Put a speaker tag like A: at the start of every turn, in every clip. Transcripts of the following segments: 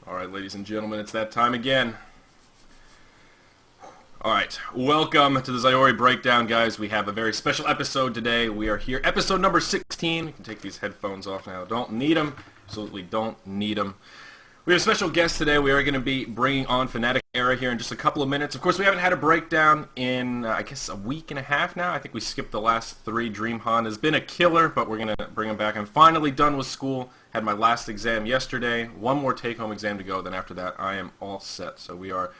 A: Alright, ladies and gentlemen, it's that time again. Alright, welcome to the Zyori Breakdown, guys. We have a very special episode today. We are here, episode number 16. You can take these headphones off now. Don't need them. Absolutely don't need them. We have a special guest today. We are going to be bringing on FnaticRaidCall.Era here in just a couple of minutes. Of course, we haven't had a breakdown in, I guess, a week and a half now. I think we skipped the last three. DreamHawn has been a killer, but we're going to bring him back. I'm finally done with school. Had my last exam yesterday. One more take-home exam to go. Then after that, I am all set. So we are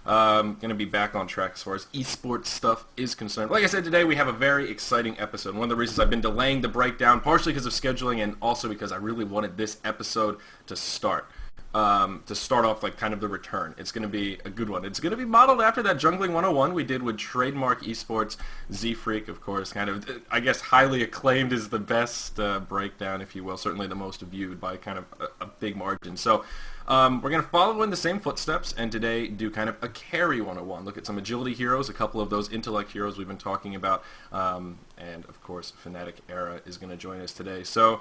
A: going to be back on track as far as esports stuff is concerned. Like I said, today we have a very exciting episode. One of the reasons I've been delaying the breakdown, partially because of scheduling and also because I really wanted this episode to start. To start off like kind of the return. It's going to be a good one. It's going to be modeled after that Jungling 101 we did with Trademark Esports. Z-Freak, of course, kind of, I guess, highly acclaimed is the best breakdown, if you will. Certainly the most viewed by kind of a big margin. So we're going to follow in the same footsteps and today do kind of a carry 101. Look at some agility heroes, a couple of those intellect heroes we've been talking about. And, of course, FnaticRaidCall.Era is going to join us today. So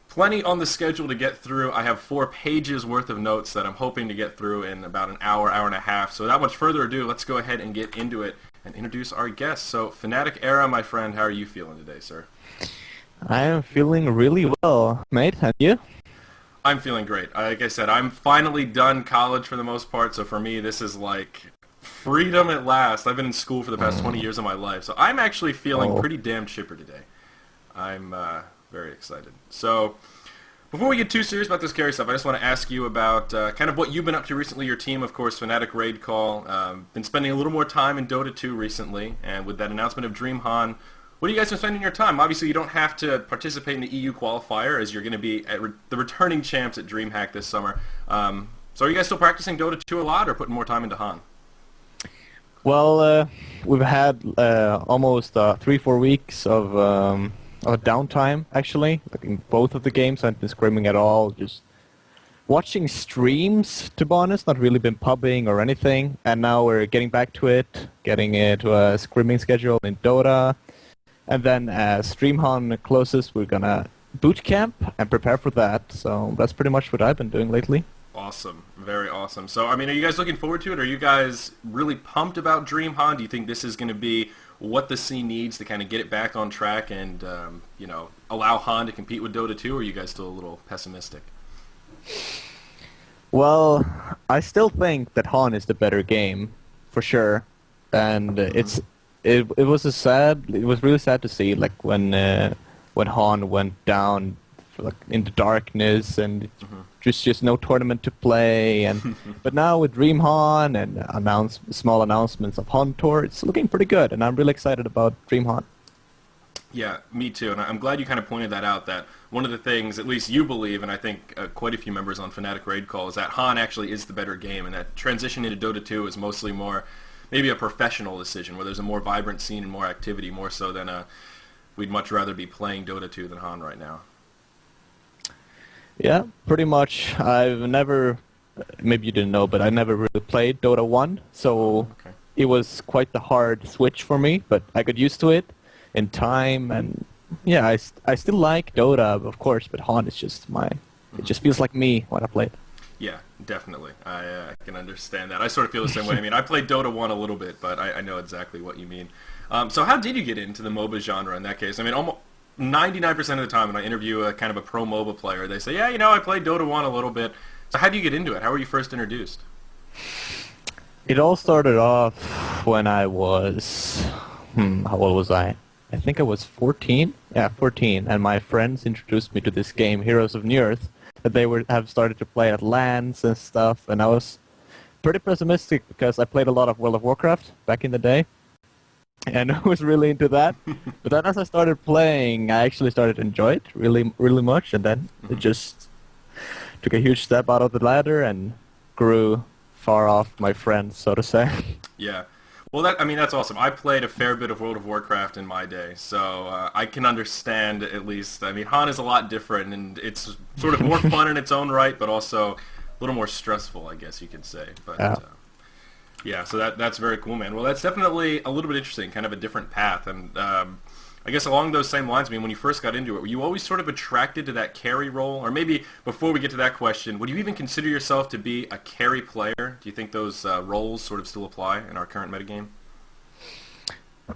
A: plenty on the schedule to get through. I have 4 pages worth of notes that I'm hoping to get through in about an hour, hour and a half. So without much further ado, let's go ahead and get into it and introduce our guest. So FnaticRaidCall.Era, my friend, how are you feeling today, sir?
B: I am feeling really well, mate. And you?
A: I'm feeling great. Like I said, I'm finally done college for the most part. So for me, this is like freedom at last. I've been in school for the past 20 years of my life. So I'm actually feeling pretty damn chipper today. I'm very excited. So, before we get too serious about this carry stuff, I just want to ask you about kind of what you've been up to recently. Your team, of course, FnaticRaidCall, been spending a little more time in Dota 2 recently, and with that announcement of DreamHawn, what have you guys been spending your time? Obviously, you don't have to participate in the EU qualifier, as you're going to be at the returning champs at DreamHack this summer. So are you guys still practicing Dota 2 a lot, or putting more time into Han?
B: Well, we've had almost 3-4 weeks of downtime, actually. Like in both of the games, I haven't been scrimming at all. Just watching streams, to be honest. Not really been pubbing or anything. And now we're getting back to it, getting into a scrimming schedule in Dota. And then as DreamHawn closes, we're gonna boot camp and prepare for that. So that's pretty much what I've been doing lately.
A: Awesome. Very awesome. So, I mean, are you guys looking forward to it? Are you guys really pumped about DreamHawn? Do you think this is going to be what the scene needs to kind of get it back on track and, you know, allow Han to compete with Dota 2, or are you guys still a little pessimistic?
B: Well, I still think that Han is the better game, for sure. And it was really sad to see, like, when Han went down like in the darkness and just no tournament to play, and but now with DreamHawn and small announcements of Han Tour, it's looking pretty good, and I'm really excited about DreamHawn.
A: Yeah, me too, and I'm glad you kind of pointed that out, that one of the things, at least you believe, and I think quite a few members on FnaticRaidCall, is that Han actually is the better game, and that transition into Dota 2 is mostly more maybe a professional decision, where there's a more vibrant scene and more activity, more so than we'd much rather be playing Dota 2 than Han right now.
B: Yeah, pretty much. I've never, maybe you didn't know, but I never really played Dota 1, so It was quite the hard switch for me, but I got used to it in time, and yeah, I still like Dota, of course, but Han is just it just feels like me when I play it.
A: Yeah, definitely. I can understand that. I sort of feel the same way. I mean, I played Dota 1 a little bit, but I know exactly what you mean. So how did you get into the MOBA genre in that case? I mean, almost 99% of the time when I interview a kind of a pro MOBA player, they say, yeah, you know, I played Dota 1 a little bit. So how did you get into it? How were you first introduced?
B: It all started off when I was, how old was I? I think I was 14? Yeah, 14. And my friends introduced me to this game, Heroes of Nearth, that they have started to play at LANs and stuff. And I was pretty pessimistic because I played a lot of World of Warcraft back in the day. And I was really into that. But then as I started playing, I actually started to enjoy it really, really much. And then it just took a huge step out of the ladder and grew far off my friends, so to say.
A: Yeah. Well, that's awesome. I played a fair bit of World of Warcraft in my day, so I can understand at least. I mean, Han is a lot different, and it's sort of more fun in its own right, but also a little more stressful, I guess you could say. But yeah, so that's very cool, man. Well, that's definitely a little bit interesting, kind of a different path. And I guess along those same lines, I mean, when you first got into it, were you always sort of attracted to that carry role? Or maybe before we get to that question, would you even consider yourself to be a carry player? Do you think those roles sort of still apply in our current metagame?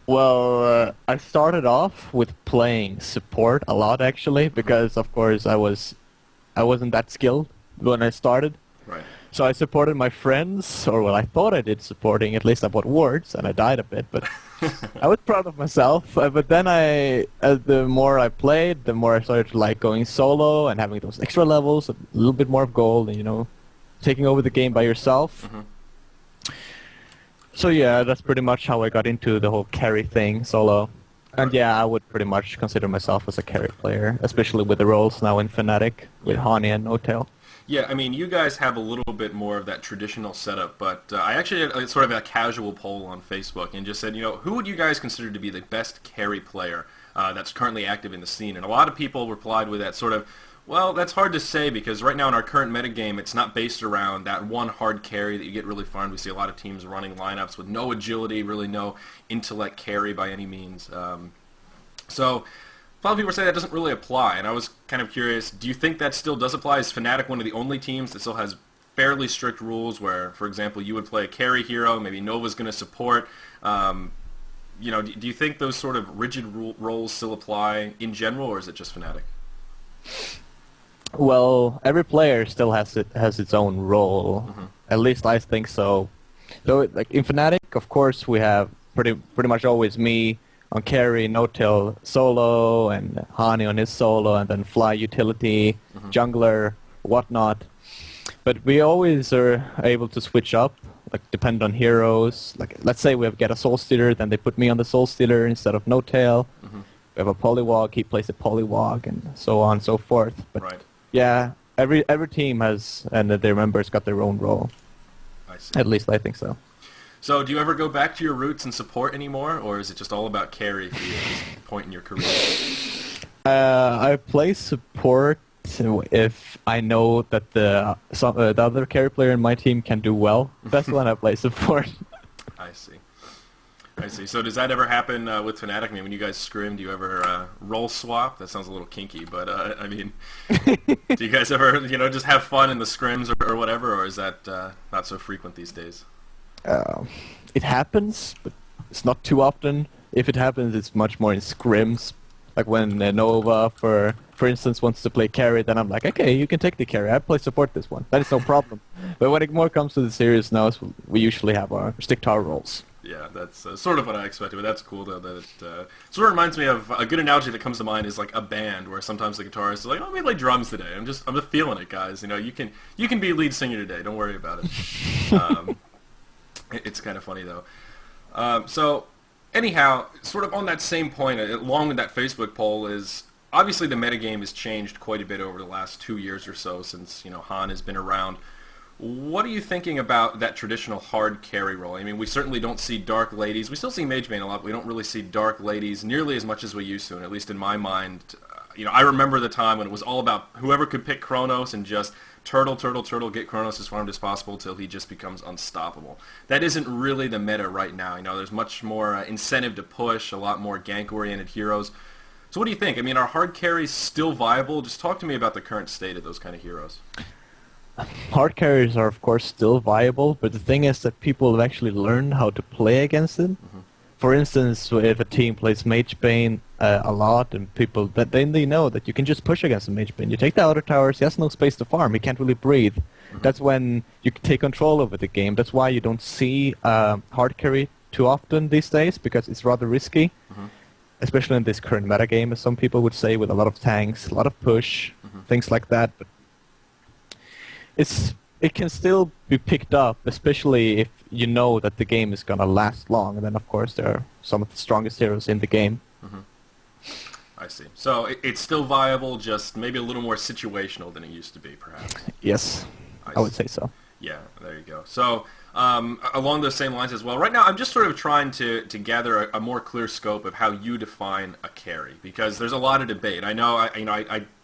B: Well, I started off with playing support a lot actually, because of course I wasn't that skilled when I started.
A: Right.
B: So I supported my friends, or well, I thought I did supporting. At least I bought wards, and I died a bit, but I was proud of myself. But then the more I played, the more I started to like going solo and having those extra levels, a little bit more of gold, and taking over the game by yourself.
A: Mm-hmm.
B: So yeah, that's pretty much how I got into the whole carry thing, solo. And yeah, I would pretty much consider myself as a carry player, especially with the roles now in Fnatic, with Hani and No-Tail.
A: Yeah, I mean, you guys have a little bit more of that traditional setup, but I actually had sort of a casual poll on Facebook and just said, who would you guys consider to be the best carry player that's currently active in the scene? And a lot of people replied with that sort of, well, that's hard to say because right now in our current metagame, it's not based around that one hard carry that you get really fun. We see a lot of teams running lineups with no agility, really no intellect carry by any means. So a lot of people say that doesn't really apply, and I was kind of curious, do you think that still does apply? Is Fnatic one of the only teams that still has fairly strict rules where, for example, you would play a carry hero, maybe Nova's going to support? Do you think those sort of rigid roles still apply in general, or is it just Fnatic?
B: Well, every player still has its own role. Mm-hmm. At least I think so. So, like in Fnatic, of course, we have pretty much always me on carry, No-Tail solo, and Hani on his solo, and then Fly utility, jungler, whatnot. But we always are able to switch up, like depend on heroes. Like let's say we get a Soul Stealer, then they put me on the Soul Stealer instead of No-Tail. We have a Polywog, he plays a Polywog, and so on and so forth. But
A: right.
B: Yeah, every team has, and their members got their own role.
A: I see.
B: At least I think so.
A: So do you ever go back to your roots and support anymore, or is it just all about carry for you at this point in your career?
B: I play support if I know that the other carry player in my team can do well. That's when I play support.
A: I see. So does that ever happen with Fnatic? I mean, when you guys scrim, do you ever role swap? That sounds a little kinky, but I mean, do you guys ever, just have fun in the scrims or whatever, or is that not so frequent these days?
B: It happens, but it's not too often. If it happens, it's much more in scrims. Like when Nova, for instance, wants to play carry, then I'm like, okay, you can take the carry. I play support this one. That is no problem. But when it more comes to the serious now, we usually have our stick to our roles.
A: Yeah, that's sort of what I expected, but that's cool though. That it sort of reminds me of a good analogy that comes to mind is like a band where sometimes the guitarist is like, "Oh, let me play drums today. I'm just feeling it, guys. You can be lead singer today. Don't worry about it." It's kind of funny though. So anyhow, sort of on that same point, along with that Facebook poll, is obviously the metagame has changed quite a bit over the last 2 years or so since Han has been around. What are you thinking about that traditional hard carry role? I mean, we certainly don't see Dark Ladies. We still see Magebane a lot, but we don't really see Dark Ladies nearly as much as we used to, and at least in my mind, I remember the time when it was all about whoever could pick Kronos and just turtle, get Kronos as farmed as possible till he just becomes unstoppable. That isn't really the meta right now. There's much more incentive to push, a lot more gank-oriented heroes. So what do you think? I mean, are hard carries still viable? Just talk to me about the current state of those kind of heroes.
B: Hard carries are of course still viable, but the thing is that people have actually learned how to play against it. For instance, if a team plays Magebane a lot, and people then they know that you can just push against a Magebane. You take the outer towers, he has no space to farm, he can't really breathe. That's when you can take control over the game. That's why you don't see hard carry too often these days, because it's rather risky. Especially in this current metagame, as some people would say, with a lot of tanks, a lot of push, things like that. But it can still be picked up, especially if you know that the game is going to last long. And then, of course, there are some of the strongest heroes in the game.
A: I see. So it's still viable, just maybe a little more situational than it used to be, perhaps.
B: Yes, I would say so.
A: Yeah, there you go. So Along those same lines as well. Right now, I'm just sort of trying to gather a more clear scope of how you define a carry, because there's a lot of debate. I know,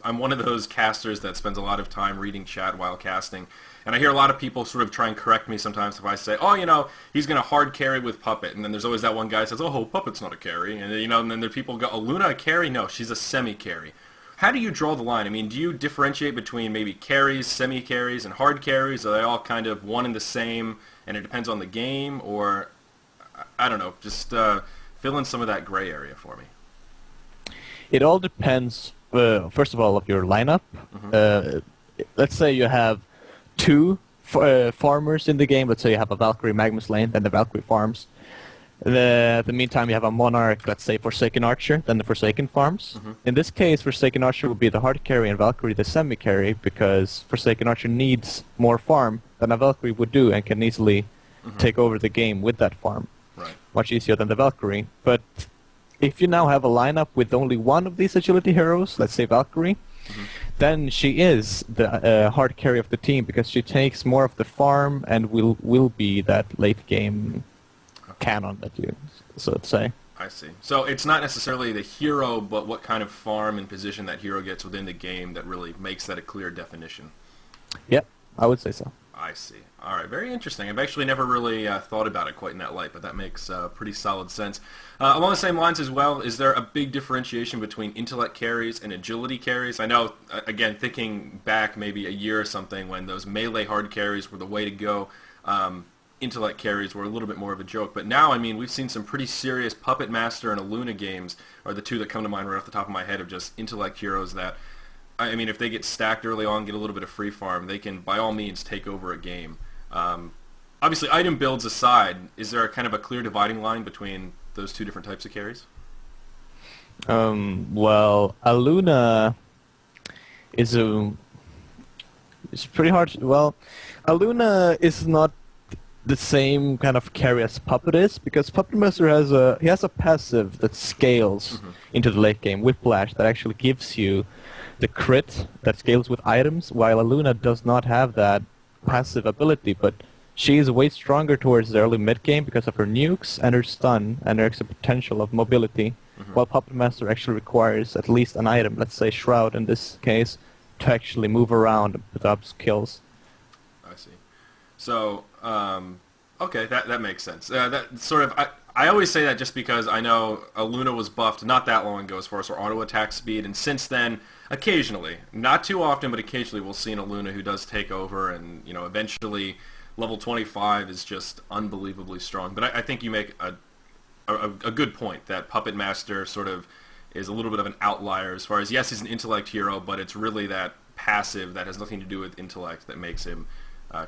A: I'm one of those casters that spends a lot of time reading chat while casting, and I hear a lot of people sort of try and correct me sometimes if I say, oh, he's going to hard carry with Puppet, and then there's always that one guy that says, oh, Puppet's not a carry, and and then there people go, oh, Luna a carry? No, she's a semi-carry. How do you draw the line? I mean, do you differentiate between maybe carries, semi-carries, and hard carries? Are they all kind of one and the same, and it depends on the game? Or, I don't know, just fill in some of that gray area for me.
B: It all depends, first of all, of your lineup. Let's say you have two farmers in the game. Let's say you have a Valkyrie Magnus lane, then the Valkyrie farms. The meantime, you have a Monarch, let's say Forsaken Archer, then the Forsaken farms. In this case, Forsaken Archer would be the hard carry and Valkyrie the semi-carry, because Forsaken Archer needs more farm than a Valkyrie would do and can easily take over the game with that farm.
A: Right.
B: Much easier than the Valkyrie. But if you now have a lineup with only one of these agility heroes, let's say Valkyrie, then she is the hard carry of the team, because she takes more of the farm and will be that late game canon that you, so to say.
A: I see. So it's not necessarily the hero, but what kind of farm and position that hero gets within the game that really makes that a clear definition.
B: Yep, I would say so.
A: I see. All right, very interesting. I've actually never really thought about it quite in that light, but that makes pretty solid sense. Along the same lines as well, is there a big differentiation between intellect carries and agility carries? I know, again, thinking back maybe a year or something when those melee hard carries were the way to go, intellect carries were a little bit more of a joke. But now, I mean, we've seen some pretty serious Puppet Master and Aluna games, are the two that come to mind right off the top of my head, of just intellect heroes that, I mean, if they get stacked early on, get a little bit of free farm, they can, by all means, take over a game. Obviously, item builds aside, is there a kind of a clear dividing line between those two different types of carries?
B: Well, Aluna is it's pretty hard. Well, Aluna is not the same kind of carry as Puppet is, because Puppet Master has a passive that scales into the late game, Whiplash, that actually gives you the crit that scales with items, while Aluna does not have that passive ability, but she is way stronger towards the early mid game because of her nukes and her stun and her extra potential of mobility, while Puppet Master actually requires at least an item, let's say Shroud in this case, to actually move around and put up kills.
A: I see. So, okay, that makes sense. That sort of, I always say that just because I know Aluna was buffed not that long ago as far as her auto attack speed, and since then, occasionally, not too often, but occasionally we'll see an Aluna who does take over, and eventually level 25 is just unbelievably strong. But I think you make a good point that Puppet Master sort of is a little bit of an outlier as far as, yes, he's an intellect hero, but it's really that passive that has nothing to do with intellect that makes him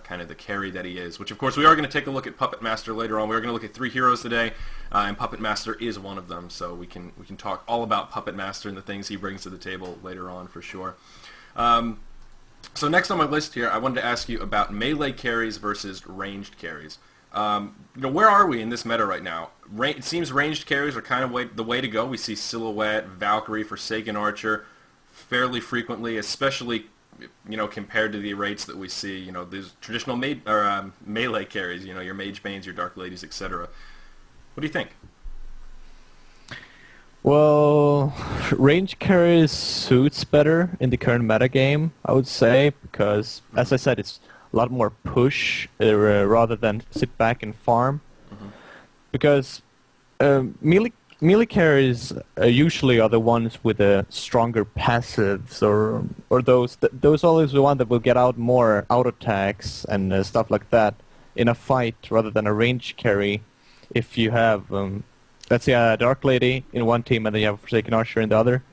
A: kind of the carry that he is, which of course we are going to take a look at Puppet Master later on. We're going to look at 3 heroes today, and Puppet Master is one of them, so we can talk all about Puppet Master and the things he brings to the table later on for sure. So next on my list here, I wanted to ask you about melee carries versus ranged carries. Where are we in this meta right now? It seems ranged carries are kind of the way to go. We see Silhouette, Valkyrie, Forsaken Archer fairly frequently, especially compared to the rates that we see, these traditional melee carries, your Magebanes, your Dark Ladies, etc. What do you think?
B: Well, range carries suits better in the current meta game, I would say, because, as I said, it's a lot more push rather than sit back and farm. Because melee carries usually are the ones with the stronger passives, or those always the one that will get out more auto attacks and stuff like that in a fight, rather than a range carry. If you have let's say a Dark Lady in one team and then you have a Forsaken Archer in the other,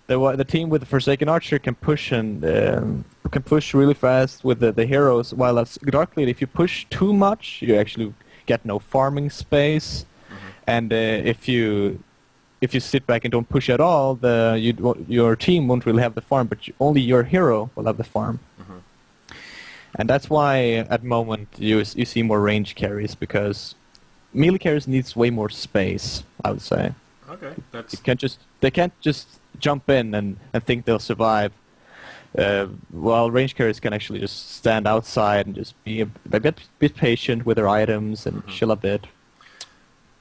B: the team with the Forsaken Archer can push and can push really fast with the heroes, while as Dark Lady, if you push too much, you actually get no farming space. And if you sit back and don't push at all, your team won't really have the farm, but only your hero will have the farm. And that's why at the moment you see more range carries, because melee carries needs way more space, I would say.
A: Okay,
B: they can't just jump in and think they'll survive. While range carriers can actually just stand outside and just be a bit patient with their items and chill a bit.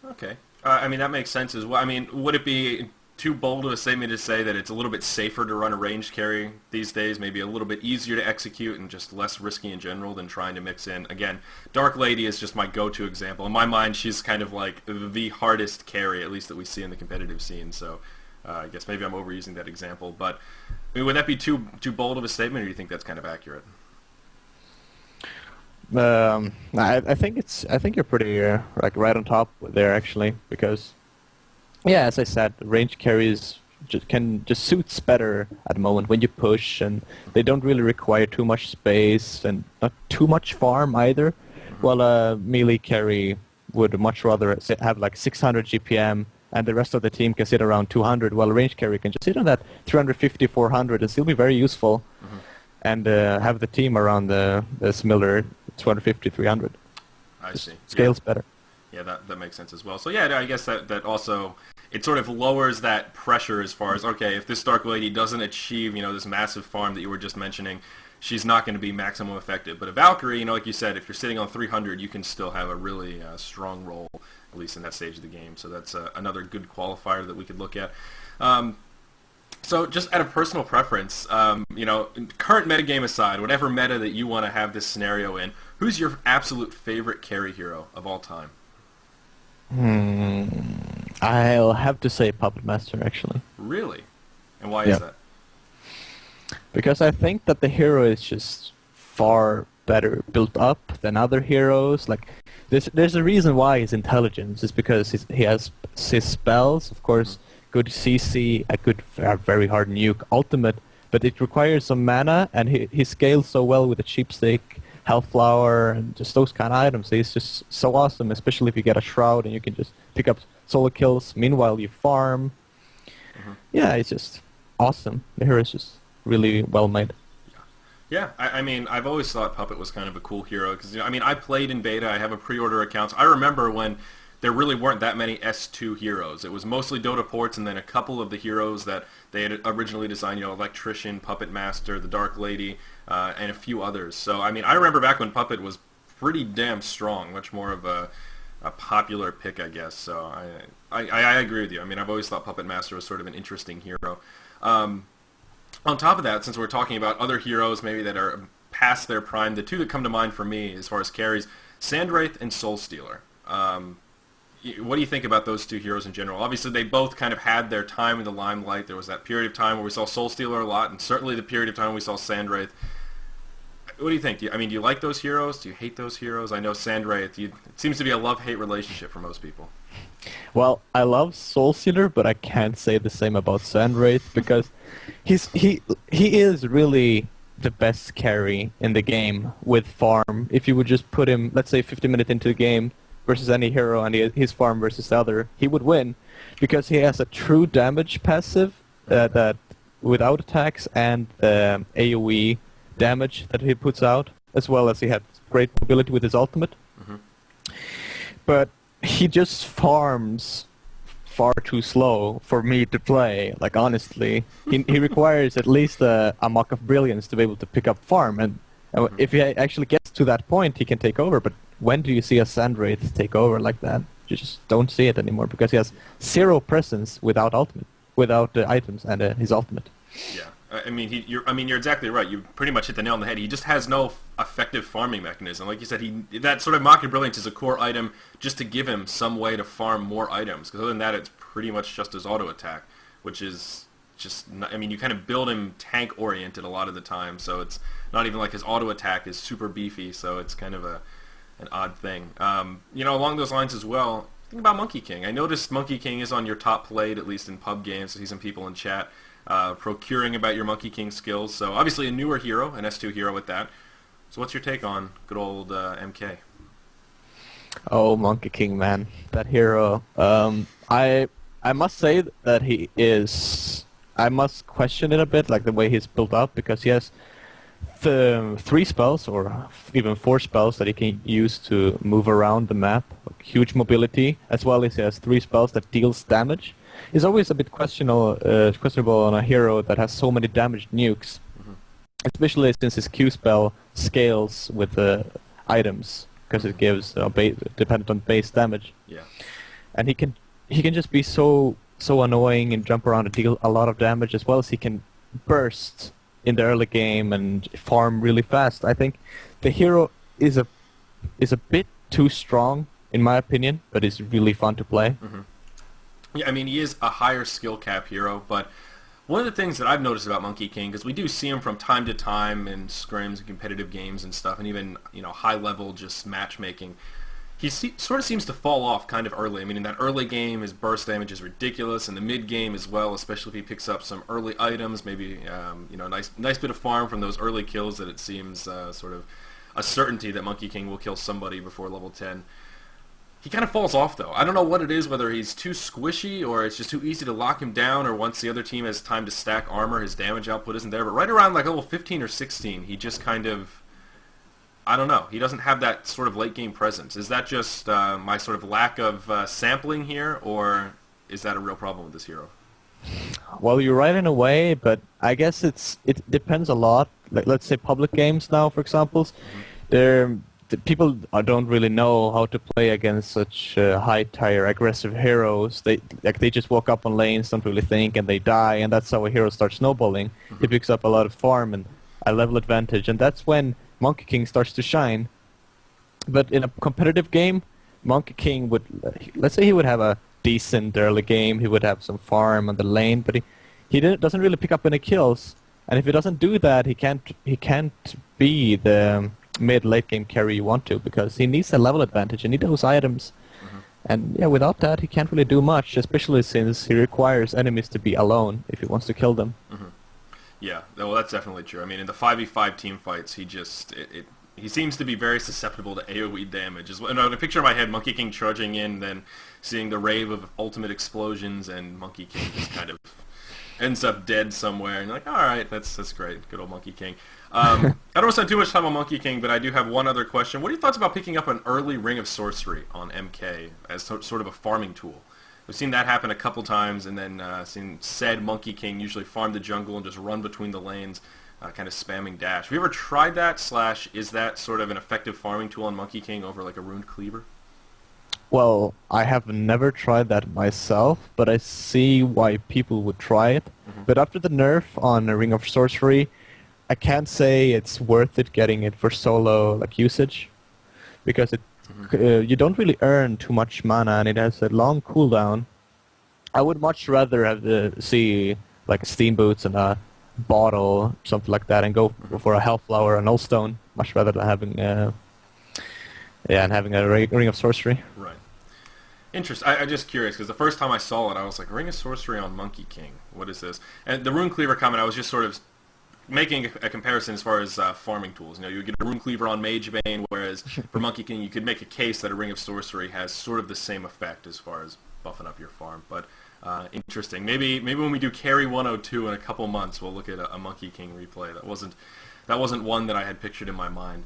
A: Okay. I mean, that makes sense as well. I mean, would it be too bold of a statement to say that it's a little bit safer to run a ranged carry these days, maybe a little bit easier to execute and just less risky in general than trying to mix in? Again, Dark Lady is just my go-to example. In my mind, she's kind of like the hardest carry, at least that we see in the competitive scene, so I guess maybe I'm overusing that example. But I mean, would that be too bold of a statement, or do you think that's kind of accurate?
B: I think you're pretty like right on top there actually, because yeah, as I said, range carries can just suits better at the moment when you push, and they don't really require too much space and not too much farm either. While a melee carry would much rather have like 600 GPM, and the rest of the team can sit around 200, while a range carry can just sit on that 350, 400 and still be very useful, and have the team around the similar 250, 300.
A: I see.
B: Scales better.
A: Yeah, that makes sense as well. So yeah, I guess that also, it sort of lowers that pressure as far as, okay, if this Dark Lady doesn't achieve, this massive farm that you were just mentioning, she's not going to be maximum effective. But a Valkyrie, like you said, if you're sitting on 300, you can still have a really strong role, at least in that stage of the game. So that's another good qualifier that we could look at. So just out of personal preference, current metagame aside, whatever meta that you want to have this scenario in, who's your absolute favorite carry hero of all time?
B: I'll have to say Puppet Master, actually.
A: Really? And why is that?
B: Because I think that the hero is just far better built up than other heroes. Like, there's a reason why his intelligence is because he has his spells, of course, good CC, a good, very hard nuke, ultimate, but it requires some mana, and he scales so well with a cheap stick, health flower, and just those kind of items. He's just so awesome, especially if you get a shroud and you can just pick up solo kills. Meanwhile, you farm. Yeah, it's just awesome. The hero is just really well made.
A: Yeah, I mean, I've always thought Puppet was kind of a cool hero because I played in beta. I have a pre-order account. So I remember when there really weren't that many S2 heroes. It was mostly Dota ports, and then a couple of the heroes that they had originally designed, Electrician, Puppet Master, the Dark Lady, and a few others. So, I mean, I remember back when Puppet was pretty damn strong, much more of a popular pick, I guess. So I agree with you. I mean, I've always thought Puppet Master was sort of an interesting hero. On top of that, since we're talking about other heroes maybe that are past their prime, the two that come to mind for me as far as carries, Sandwraith and Soulstealer. What do you think about those two heroes in general? Obviously, they both kind of had their time in the limelight. There was that period of time where we saw Soulstealer a lot, and certainly the period of time we saw Sandwraith. What do you think? Do you like those heroes? Do you hate those heroes? I know Sandwraith, it seems to be a love-hate relationship for most people.
B: Well, I love Soulstealer, but I can't say the same about Sandwraith because he is really the best carry in the game with farm. If you would just put him, let's say, 50 minutes into the game versus any hero and his farm versus the other, he would win because he has a true damage passive that without attacks and AoE damage that he puts out, as well as he has great mobility with his ultimate. But he just farms far too slow for me to play. Like, honestly, he requires at least a Mock of Brilliance to be able to pick up farm, and if he actually gets to that point, he can take over. But when do you see a Sandwraith take over like that? You just don't see it anymore because he has zero presence without ultimate, without the items and his ultimate.
A: Yeah. I mean, you're exactly right. You pretty much hit the nail on the head. He just has no effective farming mechanism. Like you said, that sort of Mock of Brilliance is a core item just to give him some way to farm more items. Because other than that, it's pretty much just his auto attack, which is just not, you kind of build him tank oriented a lot of the time. So it's not even like his auto attack is super beefy. So it's kind of an odd thing. Along those lines as well, think about Monkey King. I noticed Monkey King is on your top played, at least in pub games. I see some people in chat procuring about your Monkey King skills. So obviously a newer hero, an S2 hero with that. So what's your take on good old MK?
B: Oh, Monkey King, man. That hero. I must say that he is... I must question it a bit, like the way he's built up, because he has 3 spells, or even 4 spells that he can use to move around the map. Huge mobility, as well as he has 3 spells that deals damage. It's always a bit questionable on a hero that has so many damaged nukes. especially since his Q spell scales with the items, because it gives dependent on base damage.
A: Yeah.
B: And he can just be so annoying and jump around and deal a lot of damage, as well as he can burst in the early game and farm really fast. I think the hero is a bit too strong in my opinion, but it's really fun to play.
A: Mm-hmm. Yeah, I mean he is a higher skill cap hero, but one of the things that I've noticed about Monkey King, because we do see him from time to time in scrims and competitive games and stuff, and even high level just matchmaking, he sort of seems to fall off kind of early. I mean, in that early game, his burst damage is ridiculous. In the mid game as well, especially if he picks up some early items, maybe nice bit of farm from those early kills that it seems sort of a certainty that Monkey King will kill somebody before level 10. He kind of falls off though. I don't know what it is, whether he's too squishy or it's just too easy to lock him down, or once the other team has time to stack armor, his damage output isn't there. But right around like level 15 or 16, he just kind of, I don't know, he doesn't have that sort of late game presence. Is that just my sort of lack of sampling here, or is that a real problem with this hero?
B: Well, you're right in a way, but I guess it depends a lot. Like, let's say public games now, for example, people don't really know how to play against such high-tier aggressive heroes. They just walk up on lanes, don't really think, and they die, and that's how a hero starts snowballing. He picks up a lot of farm and a level advantage, and that's when Monkey King starts to shine. But in a competitive game, Monkey King would, let's say he would have a decent early game, he would have some farm on the lane, but he doesn't really pick up any kills. And if he doesn't do that, he can't be the mid-late game carry you want to, because he needs a level advantage and he needs those items. And yeah, without that, he can't really do much, especially since he requires enemies to be alone if he wants to kill them.
A: Yeah, well, that's definitely true. I mean, in the 5v5 team fights, he seems to be very susceptible to AoE damage. The picture in my head, Monkey King charging in, then seeing the rave of ultimate explosions, and Monkey King just kind of ends up dead somewhere, and you're like, alright, that's great. Good old Monkey King. I don't want to spend too much time on Monkey King, but I do have one other question. What are your thoughts about picking up an early Ring of Sorcery on MK as sort of a farming tool? We've seen that happen a couple times, and then seen said Monkey King usually farm the jungle and just run between the lanes, kind of spamming dash. Have you ever tried that, / is that sort of an effective farming tool on Monkey King over like a Runed Cleaver?
B: Well, I have never tried that myself, but I see why people would try it. But after the nerf on a Ring of Sorcery, I can't say it's worth it getting it for solo usage, because you don't really earn too much mana and it has a long cooldown. I would much rather have see like Steam Boots and a bottle, something like that, and go for a Hellflower or Null Stone, much rather than having having a Ring of Sorcery.
A: Right. Interesting. I'm just curious, because the first time I saw it, I was like, Ring of Sorcery on Monkey King. What is this? And the Rune Cleaver comment, I was just sort of making a comparison as far as farming tools. You get a Rune Cleaver on Magebane, whereas for Monkey King, you could make a case that a Ring of Sorcery has sort of the same effect as far as buffing up your farm. But interesting. Maybe when we do Carry 102 in a couple months, we'll look at a Monkey King replay. That wasn't one that I had pictured in my mind.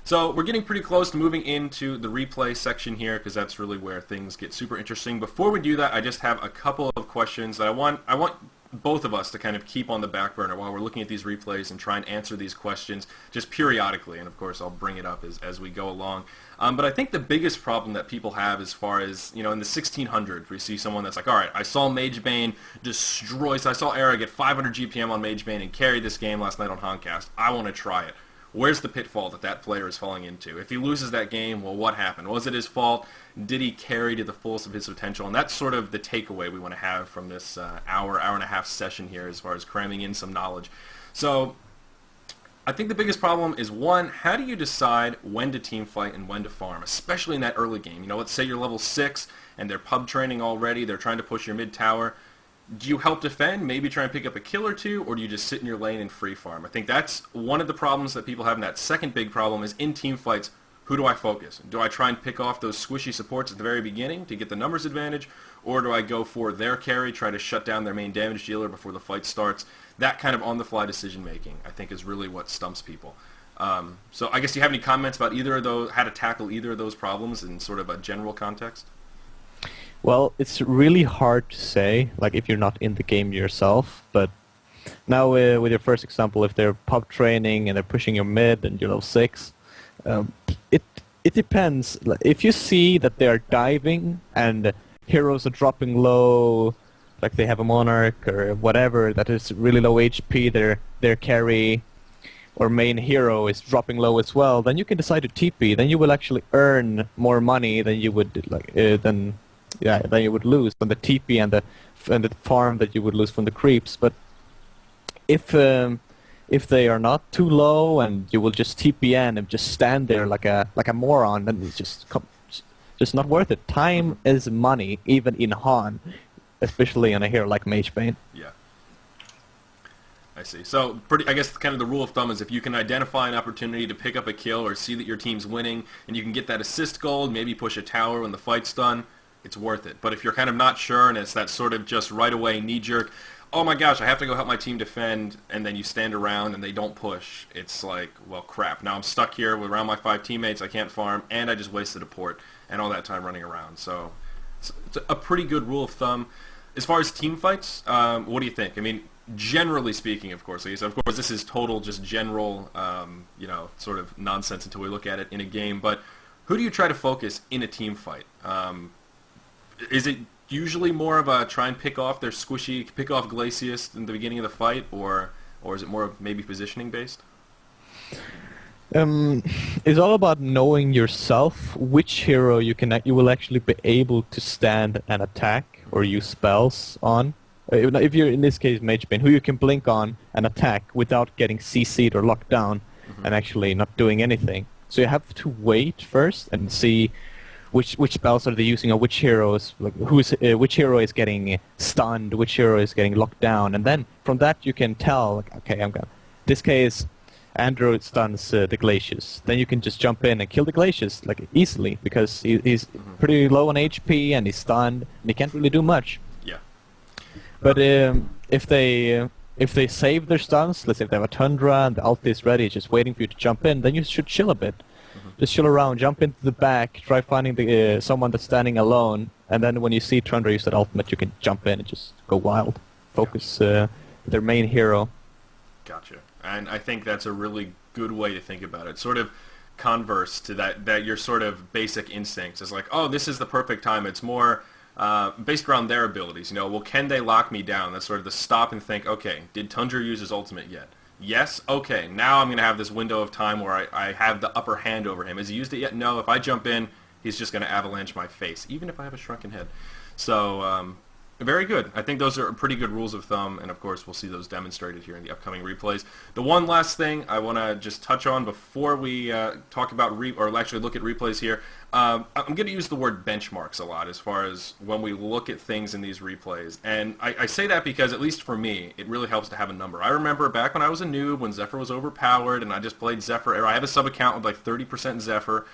A: So we're getting pretty close to moving into the replay section here, because that's really where things get super interesting. Before we do that, I just have a couple of questions that I want both of us to kind of keep on the back burner while we're looking at these replays and try and answer these questions just periodically. And of course, I'll bring it up as we go along. But I think the biggest problem that people have, as far as, in the 1600s, we see someone that's like, all right, I saw Magebane destroy, so I saw Era get 500 GPM on Magebane and carry this game last night on Honcast. I want to try it. Where's the pitfall that player is falling into? If he loses that game, well, what happened? Was it his fault? Did he carry to the fullest of his potential? And that's sort of the takeaway we want to have from this hour and a half session here, as far as cramming in some knowledge. So I think the biggest problem is, one, how do you decide when to team fight and when to farm, especially in that early game? Let's say you're level 6 and they're pub training already, they're trying to push your mid tower. Do you help defend, maybe try and pick up a kill or two, or do you just sit in your lane and free farm? I think that's one of the problems that people have, and that second big problem is in team fights, who do I focus? Do I try and pick off those squishy supports at the very beginning to get the numbers advantage, or do I go for their carry, try to shut down their main damage dealer before the fight starts? That kind of on-the-fly decision-making, I think, is really what stumps people. So I guess, do you have any comments about either of those, how to tackle either of those problems in sort of a general context?
B: Well, it's really hard to say, if you're not in the game yourself, but Now, with your first example, if they're pub training and they're pushing your mid and you're level 6, um, it it depends. If you see that they are diving and heroes are dropping low, like they have a Monarch or whatever that is really low HP, their carry or main hero is dropping low as well, then you can decide to TP. Then you will actually earn more money than you would than you would lose from the TP and the farm that you would lose from the creeps. But if they are not too low and you will just TPN and just stand there like a moron, then it's just not worth it. Time is money, even in Han, especially on a hero like Magebane.
A: Yeah. I see. So, I guess kind of the rule of thumb is if you can identify an opportunity to pick up a kill or see that your team's winning, and you can get that assist gold, maybe push a tower when the fight's done, it's worth it. But if you're kind of not sure and it's that sort of just right away knee-jerk, oh my gosh, I have to go help my team defend, and then you stand around and they don't push, it's like, well, crap. Now I'm stuck here around my 5 teammates, I can't farm, and I just wasted a port and all that time running around. So it's a pretty good rule of thumb. As far as team fights, what do you think? I mean, generally speaking, of course, this is total just general, sort of nonsense until we look at it in a game, but who do you try to focus in a team fight? Is it usually more of a try and pick off their squishy, pick off Glacius in the beginning of the fight, or is it more of maybe positioning based?
B: It's all about knowing yourself which hero you will actually be able to stand and attack or use spells on. If you're in this case Magebane, who you can blink on and attack without getting CC'd or locked down and actually not doing anything. So you have to wait first and see which spells are they using, or which heroes, which hero is getting stunned, which hero is getting locked down, and then from that you can tell, like, okay, I'm gonna. This case, Andrew stuns the Glacius. Then you can just jump in and kill the Glacius like easily because he's pretty low on HP and he's stunned and he can't really do much.
A: Yeah.
B: But if they save their stuns, let's say if they have a Tundra and the ulti is ready, just waiting for you to jump in, then you should chill a bit. Just chill around, jump into the back, try finding someone that's standing alone, and then when you see Tundra use that ultimate, you can jump in and just go wild. Focus their main hero.
A: Gotcha. And I think that's a really good way to think about it. Sort of converse to that your sort of basic instincts is like, oh, this is the perfect time. It's more based around their abilities. Well, can they lock me down? That's sort of the stop and think, okay, did Tundra use his ultimate yet? Yes? Okay, now I'm going to have this window of time where I have the upper hand over him. Has he used it yet? No. If I jump in, he's just going to avalanche my face, even if I have a shrunken head. So, very good. I think those are pretty good rules of thumb, and of course we'll see those demonstrated here in the upcoming replays. The one last thing I want to just touch on before we talk about or actually look at replays here, I'm going to use the word benchmarks a lot as far as when we look at things in these replays. And I say that because, at least for me, it really helps to have a number. I remember back when I was a noob, when Zephyr was overpowered, and I just played Zephyr. I have a sub-account with like 30% Zephyr.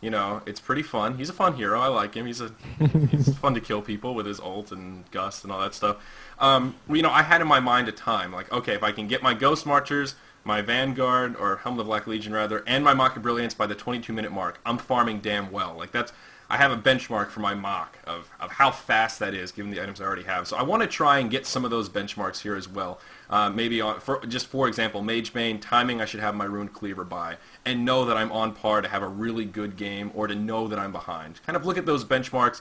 A: It's pretty fun. He's a fun hero. I like him. He's fun to kill people with his ult and gust and all that stuff. I had in my mind a time, like, okay, if I can get my Ghost Marchers, my Vanguard, or Helm of the Black Legion rather, and my Mock of Brilliance by the 22-minute mark, I'm farming damn well. Like, I have a benchmark for my Mock of how fast that is, given the items I already have. So I want to try and get some of those benchmarks here as well. Maybe for example, Magebane, timing I should have my Ruined Cleaver by, and know that I'm on par to have a really good game, or to know that I'm behind. Kind of look at those benchmarks,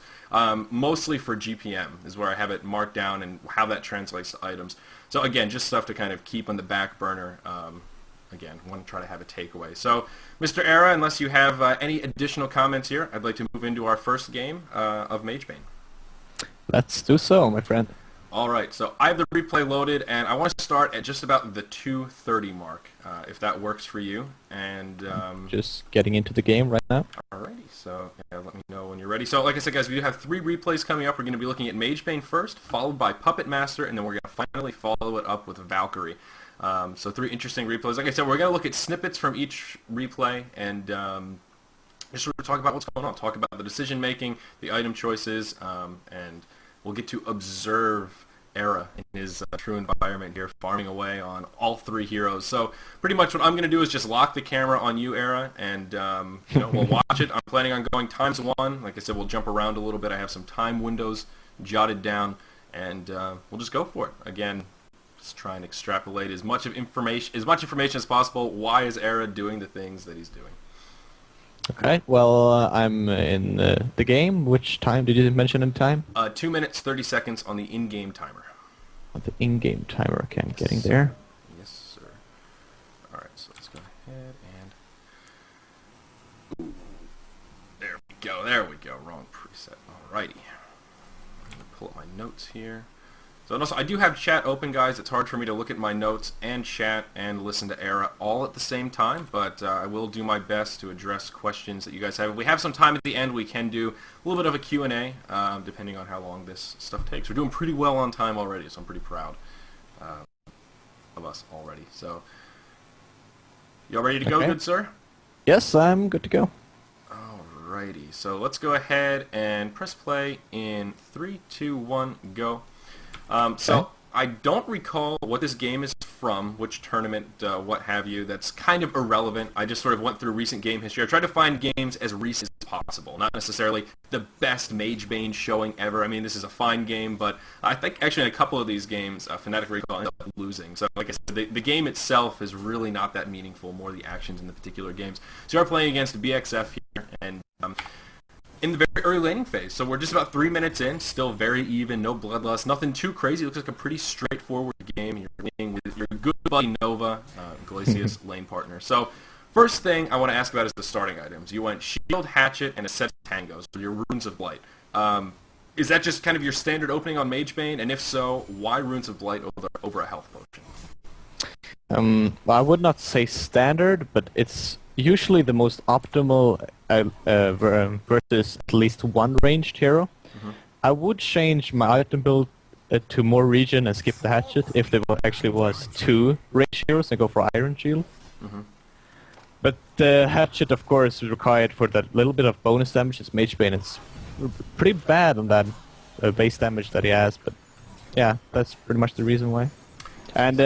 A: mostly for GPM is where I have it marked down and how that translates to items. So again, just stuff to kind of keep on the back burner. Again, want to try to have a takeaway. So, Mr. Era, unless you have any additional comments here, I'd like to move into our first game of Magebane.
B: Let's do so, my friend.
A: All right, so I have the replay loaded, and I want to start at just about the 2:30 mark, if that works for you. And
B: just getting into the game right now.
A: Alrighty, so let me know when you're ready. So, like I said, guys, we do have 3 replays coming up. We're going to be looking at Magebane first, followed by Puppet Master, and then we're going to finally follow it up with Valkyrie. So 3 interesting replays. Like I said, we're going to look at snippets from each replay and just sort of talk about what's going on, talk about the decision making, the item choices, and we'll get to observe Era in his true environment here, farming away on all 3 heroes. So pretty much what I'm going to do is just lock the camera on you, Era, and we'll watch it. I'm planning on going times 1. Like I said, we'll jump around a little bit. I have some time windows jotted down, and we'll just go for it. Again, Let's try and extrapolate as much information as possible. Why is Era doing the things that he's doing?
B: Okay, well, I'm in the game. Which time did you mention in time?
A: 2 minutes, 30 seconds on the in-game timer.
B: The in-game timer, okay, I'm getting there.
A: Yes, sir. Alright, so let's go ahead and... There we go. Wrong preset. Alrighty. I'm going to pull up my notes here. So and also, I do have chat open, guys. It's hard for me to look at my notes and chat and listen to Era all at the same time, but I will do my best to address questions that you guys have. If we have some time at the end, we can do a little bit of a Q&A, depending on how long this stuff takes. We're doing pretty well on time already, so I'm pretty proud of us already. So, y'all ready to go, good sir?
B: Yes, I'm good to go.
A: Alrighty, so let's go ahead and press play in 3, 2, 1, go. So I don't recall what this game is from, which tournament, what have you. That's kind of irrelevant. I just sort of went through recent game history. I tried to find games as recent as possible, not necessarily the best Magebane showing ever. I mean, this is a fine game, but I think actually in a couple of these games, FnaticRaidCall ended up losing. So like I said, the game itself is really not that meaningful, more the actions in the particular games. So you're playing against BXF here, and in the very early laning phase. So we're just about 3 minutes in, still very even, no bloodlust, nothing too crazy. It looks like a pretty straightforward game. You're playing with your good buddy Nova, Glacius lane partner. So first thing I want to ask about is the starting items. You went Shield, Hatchet, and a set of Tangos for your Runes of Blight. Is that just kind of your standard opening on Magebane? And if so, why Runes of Blight over a health potion?
B: Well, I would not say standard, but it's usually the most optimal versus at least one ranged hero. I would change my item build to more regen and skip the hatchet if there actually was 2 ranged heroes and go for Iron Shield. But the hatchet, of course, is required for that little bit of bonus damage. It's Magebane. It's pretty bad on that base damage that he has, but yeah, that's pretty much the reason why. And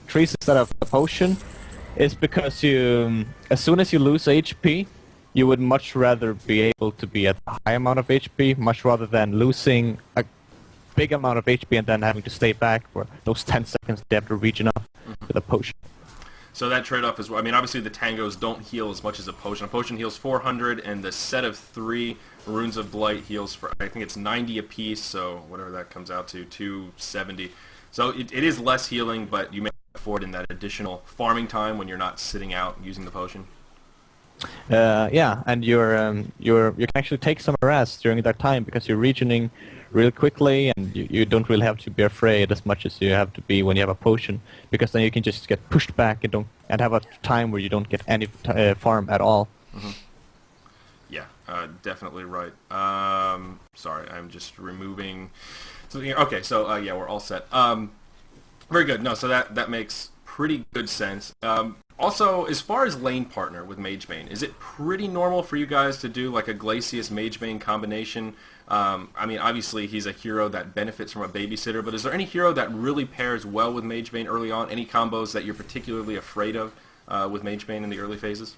B: trees instead of a potion is because you, as soon as you lose HP, you would much rather be able to be at a high amount of HP, much rather than losing a big amount of HP and then having to stay back for those 10 seconds to have to regen up with a potion.
A: So that trade-off is, I mean, obviously the Tangos don't heal as much as a potion. A potion heals 400, and the set of 3 Runes of Blight heals for, I think it's 90 apiece, so whatever that comes out to, 270. So it is less healing, but you may afford in that additional farming time when you're not sitting out using the potion.
B: Yeah, and you can actually take some rest during that time because you're regening real quickly, and you don't really have to be afraid as much as you have to be when you have a potion, because then you can just get pushed back and have a time where you don't get any farm at all.
A: Yeah, definitely right. Sorry, I'm just removing something here. Okay, so yeah, we're all set. Very good. No, so that makes pretty good sense. Also, as far as lane partner with Magebane, is it pretty normal for you guys to do like a Glacius Magebane combination? I mean, obviously he's a hero that benefits from a babysitter, but is there any hero that really pairs well with Magebane early on? Any combos that you're particularly afraid of with Magebane in the early phases?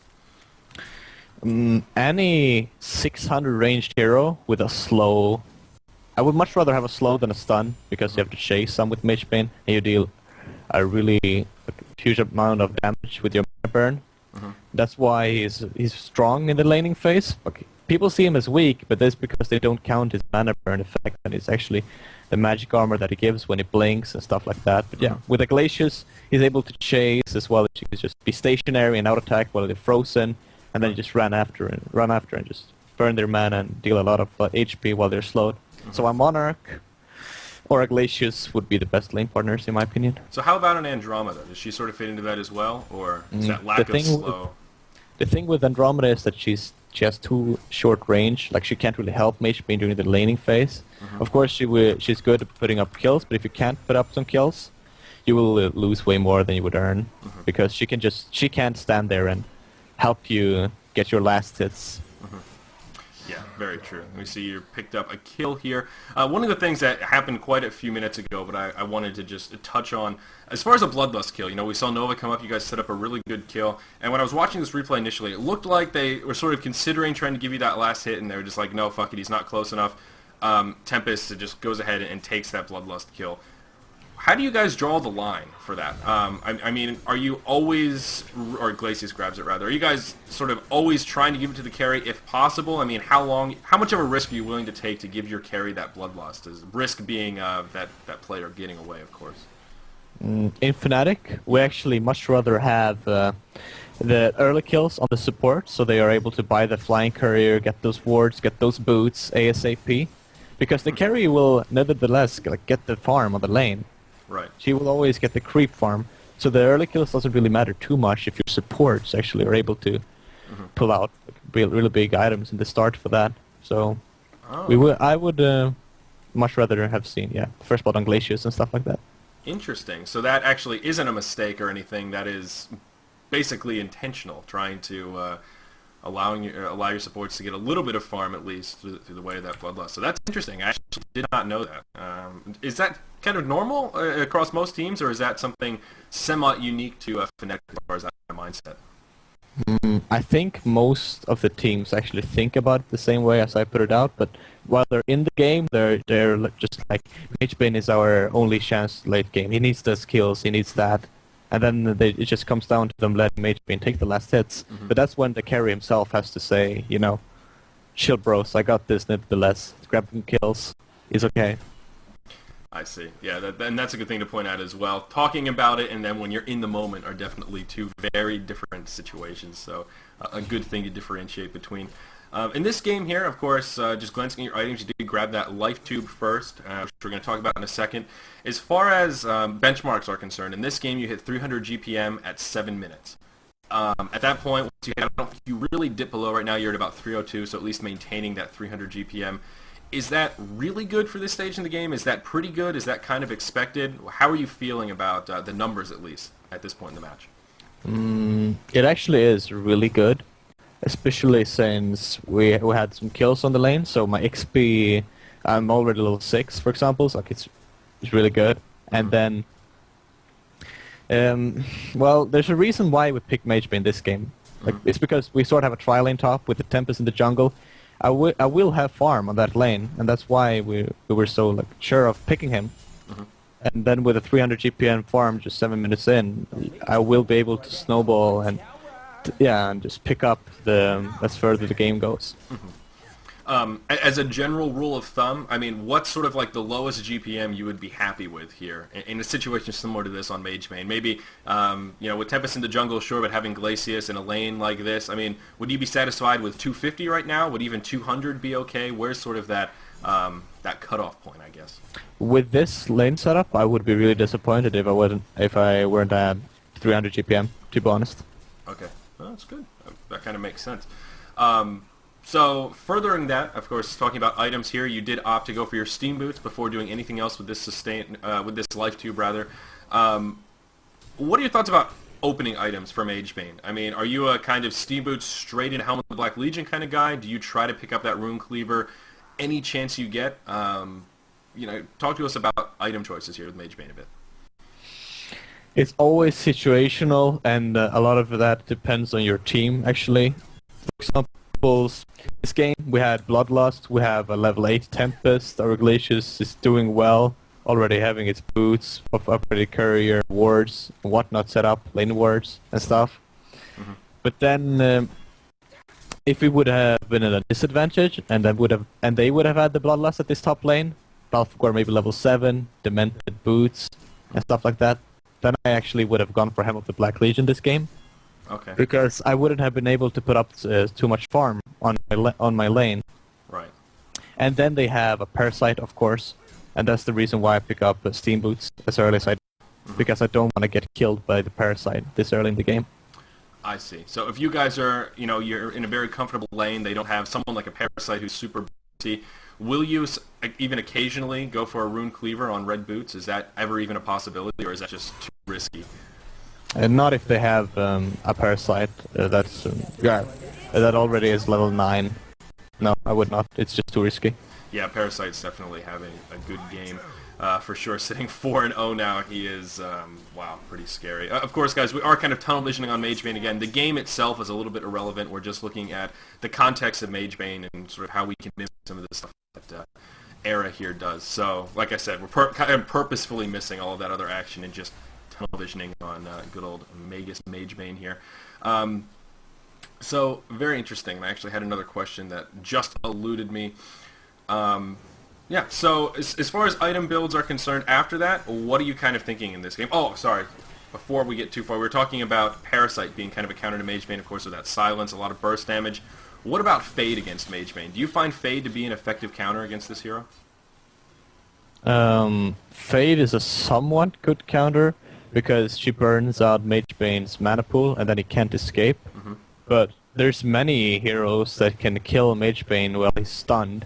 B: Any 600 ranged hero with a slow... I would much rather have a slow than a stun, because you have to chase some with Magebane, and you deal a really huge amount of damage with your mana burn. That's why he's strong in the laning phase. Okay. People see him as weak, but that's because they don't count his mana burn effect, and it's actually the magic armor that he gives when he blinks and stuff like that. But yeah, with the Glacius, he's able to chase as well as you can just be stationary and out attack while they're frozen, and then you just run after and just burn their mana and deal a lot of HP while they're slowed. So a Monarch or a Glacius would be the best lane partners in my opinion.
A: So how about an Andromeda? Does she sort of fit into that as well, or is that lack of slow?
B: The thing with Andromeda is that she has too short range. Like, she can't really help Magebane during the laning phase. Of course, she's good at putting up kills, but if you can't put up some kills, you will lose way more than you would earn, because she can't stand there and help you get your last hits.
A: Yeah, very true. We see you picked up a kill here. One of the things that happened quite a few minutes ago, but I wanted to just touch on, as far as a Bloodlust kill, you know, we saw Nova come up, you guys set up a really good kill, and when I was watching this replay initially, it looked like they were sort of considering trying to give you that last hit, and they were just like, no, fuck it, he's not close enough. Tempest just goes ahead and takes that Bloodlust kill. How do you guys draw the line for that? I mean, are you always, or Glacius grabs it rather, are you guys sort of always trying to give it to the carry if possible? I mean, how much of a risk are you willing to take to give your carry that bloodlust? Is risk being that player getting away, of course.
B: In Fnatic, we actually much rather have the early kills on the support, so they are able to buy the flying courier, get those wards, get those boots ASAP, because the carry will nevertheless get the farm on the lane.
A: Right.
B: She will always get the creep farm, so the early kills doesn't really matter too much if your supports actually are able to pull out really big items in the start for that. So I would much rather have seen first blood on Glacius and stuff like that.
A: Interesting. So that actually isn't a mistake or anything. That is basically intentional, trying to allow your supports to get a little bit of farm at least through the way of that bloodlust. So that's interesting. I actually did not know that. Is that kind of normal across most teams, or is that something somewhat unique to Fnatic as far as that mindset?
B: I think most of the teams actually think about it the same way as I put it out, but while they're in the game, they're just like, Magebane is our only chance late game. He needs those kills, he needs that. And then it just comes down to them letting Magebane take the last hits. But that's when the carry himself has to say, you know, chill bros, I got this nevertheless. Grabbing kills is okay.
A: I see. Yeah, and that's a good thing to point out as well. Talking about it and then when you're in the moment are definitely two very different situations, so a good thing to differentiate between. In this game here, of course, just glancing at your items, you did grab that life tube first, which we're going to talk about in a second. As far as benchmarks are concerned, in this game you hit 300 GPM at 7 minutes. At that point, once I don't know if you really dip below right now, you're at about 302, so at least maintaining that 300 GPM. Is that really good for this stage in the game? Is that pretty good? Is that kind of expected? How are you feeling about the numbers, at least, at this point in the match?
B: It actually is really good, especially since we had some kills on the lane, so my XP, I'm already level 6, for example, so it's really good. And then, well, there's a reason why we picked Magebane in this game. It's because we sort of have a tri-lane top with the Tempest in the jungle. I will have farm on that lane, and that's why we were so sure of picking him. And then with a 300 GPM farm just 7 minutes in, I will be able to snowball and just pick up as further the game goes.
A: As a general rule of thumb, I mean, what's sort of like the lowest GPM you would be happy with here in a situation similar to this on Magebane? Maybe, you know, with Tempest in the jungle, sure, but having Glacius in a lane like this, I mean, would you be satisfied with 250 right now? Would even 200 be okay? Where's sort of that cutoff point, I guess?
B: With this lane setup, I would be really disappointed if I weren't at 300 GPM, to be honest.
A: Okay, well, that's good. That kind of makes sense. So furthering that, of course, talking about items here, you did opt to go for your steam boots before doing anything else with this life tube rather. What are your thoughts about opening items for Magebane? I mean, are you a kind of steam boots straight into Helm of the Black Legion kind of guy? Do you try to pick up that rune cleaver any chance you get? You know, talk to us about item choices here with Magebane a bit.
B: It's always situational, and a lot of that depends on your team, actually. For example, this game we had Bloodlust, we have a level 8 Tempest, our Glacius is doing well, already having its boots of upgraded courier, wards, and whatnot set up, lane wards and stuff. But then if we would have been at a disadvantage and they would have had the Bloodlust at this top lane, Balfgor maybe level 7, Demented boots and stuff like that, then I actually would have gone for Helm of the Black Legion this game.
A: Okay.
B: Because I wouldn't have been able to put up too much farm on my lane.
A: Right.
B: And then they have a Parasite, of course, and that's the reason why I pick up Steam Boots as early as I do, because I don't want to get killed by the Parasite this early in the game.
A: I see. So if you guys are, you know, you're in a very comfortable lane, they don't have someone like a Parasite who's super boosty, will you even occasionally go for a Rune Cleaver on red boots? Is that ever even a possibility, or is that just too risky?
B: Not if they have a Parasite that already is level 9. No, I would not. It's just too risky.
A: Yeah, Parasite's definitely having a good game. For sure, sitting 4-0 now, he is, wow, pretty scary. Of course, guys, we are kind of tunnel visioning on Magebane again. The game itself is a little bit irrelevant. We're just looking at the context of Magebane and sort of how we can mimic some of the stuff that Era here does. So, like I said, we're kind of purposefully missing all of that other action and just televisioning on good old Magebane here. So, very interesting. I actually had another question that just eluded me. Yeah, so as far as item builds are concerned after that, what are you kind of thinking in this game? Oh, sorry. Before we get too far, we were talking about Parasite being kind of a counter to Magebane, of course, with that silence, a lot of burst damage. What about Fade against Magebane? Do you find Fade to be an effective counter against this hero?
B: Fade is a somewhat good counter because she burns out Magebane's mana pool and then he can't escape.
A: Mm-hmm.
B: But there's many heroes that can kill Magebane while he's stunned.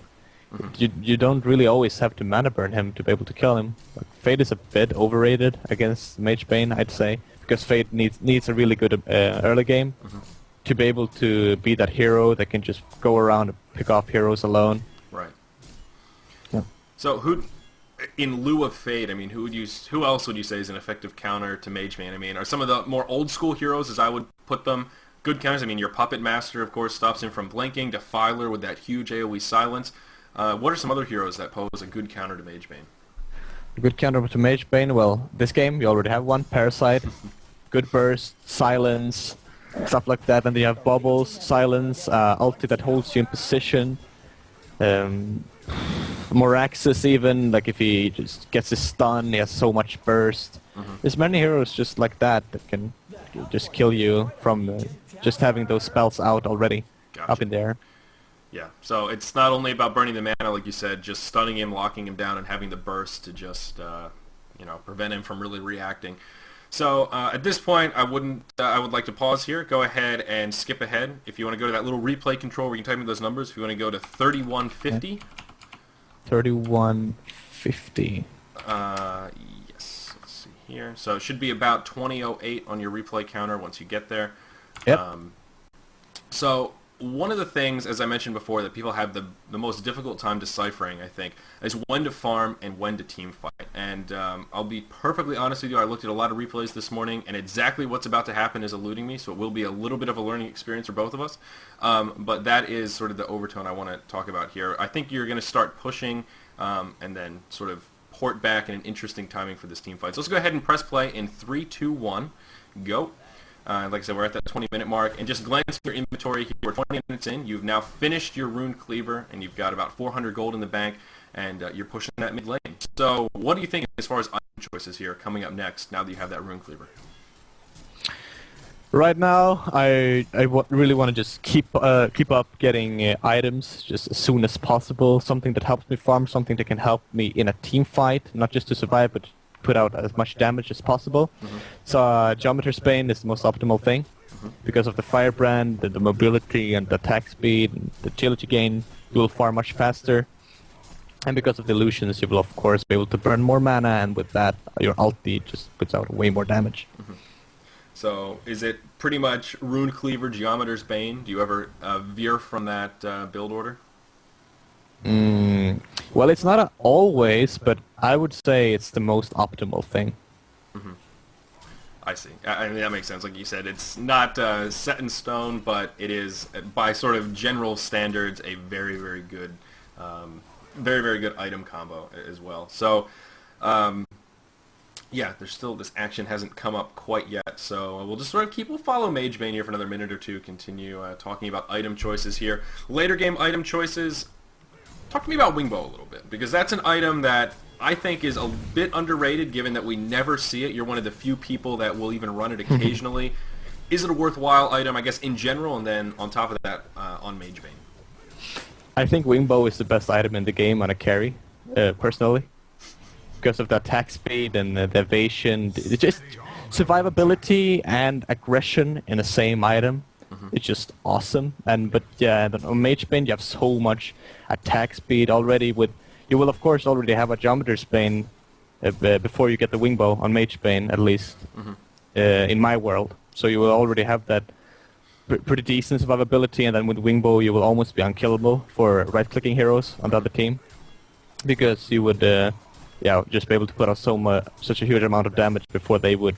B: Mm-hmm. You don't really always have to mana burn him to be able to kill him. Like, Fade is a bit overrated against Magebane, I'd say, because Fade needs a really good early game to be able to be that hero that can just go around and pick off heroes alone.
A: Right.
B: Yeah.
A: So who, in lieu of Fade, I mean, who else would you say is an effective counter to Magebane? I mean, are some of the more old school heroes, as I would put them, good counters? I mean, your Puppet Master, of course, stops him from blinking. Defiler with that huge AoE silence. What are some other heroes that pose a good counter to Magebane?
B: A good counter to Magebane? Well, this game you already have one. Parasite, good burst, silence, stuff like that. And then you have bubbles, silence, ulti that holds you in position. Moraxis even, like if he just gets his stun, he has so much burst. There's many heroes just like that that can just kill you from just having those spells out already up in there.
A: Yeah, so it's not only about burning the mana, like you said, just stunning him, locking him down, and having the burst to just, prevent him from really reacting. So at this point, I would like to pause here. Go ahead and skip ahead. If you want to go to that little replay control where you can type in those numbers, if you want to go to 3150.
B: Okay. 3150.
A: Yes, let's see here. So it should be about 2008 on your replay counter once you get there.
B: Yep.
A: So one of the things, as I mentioned before, that people have the most difficult time deciphering, I think, is when to farm and when to team fight. And I'll be perfectly honest with you, I looked at a lot of replays this morning, and exactly what's about to happen is eluding me, so it will be a little bit of a learning experience for both of us. But that is sort of the overtone I want to talk about here. I think you're going to start pushing and then sort of port back in an interesting timing for this team fight. So let's go ahead and press play in 3, 2, 1, go. Like I said, we're at that 20-minute mark, and just glance at your inventory here. We're 20 minutes in. You've now finished your Rune Cleaver, and you've got about 400 gold in the bank, and you're pushing that mid lane. So what do you think as far as item choices here coming up next, now that you have that Rune Cleaver?
B: Right now, I really want to just keep up getting items just as soon as possible. Something that helps me farm, something that can help me in a team fight, not just to survive, but put out as much damage as possible. So Geometer's Bane is the most optimal thing because of the Firebrand, the mobility and the attack speed and the agility gain. You will farm much faster, and because of the illusions you will of course be able to burn more mana, and with that your ulti just puts out way more damage.
A: So is it pretty much Rune Cleaver, Geometer's Bane? Do you ever veer from that build order?
B: Well, it's not always, but I would say it's the most optimal thing.
A: I see. I mean, that makes sense. Like you said, it's not set in stone, but it is, by sort of general standards, a very, very good, very good item combo as well. So, yeah, there's still, this action hasn't come up quite yet, so we'll just sort of we'll follow Magebane here for another minute or two, continue talking about item choices here. Later game item choices. Talk to me about Wingbow a little bit, because that's an item that I think is a bit underrated, given that we never see it. You're one of the few people that will even run it occasionally. Is it a worthwhile item, I guess, in general, and then on top of that, on Magebane?
B: I think Wingbow is the best item in the game on a carry, personally, because of the attack speed and the evasion. It's just survivability and aggression in the same item. It's just awesome. But yeah, on Magebane you have so much attack speed already. You will of course already have a Geometer's Bane before you get the Wingbow on Magebane, at least in my world. So you will already have that pretty decent survivability, and then with Wingbow you will almost be unkillable for right-clicking heroes on the other team, because you would just be able to put out such a huge amount of damage before they would.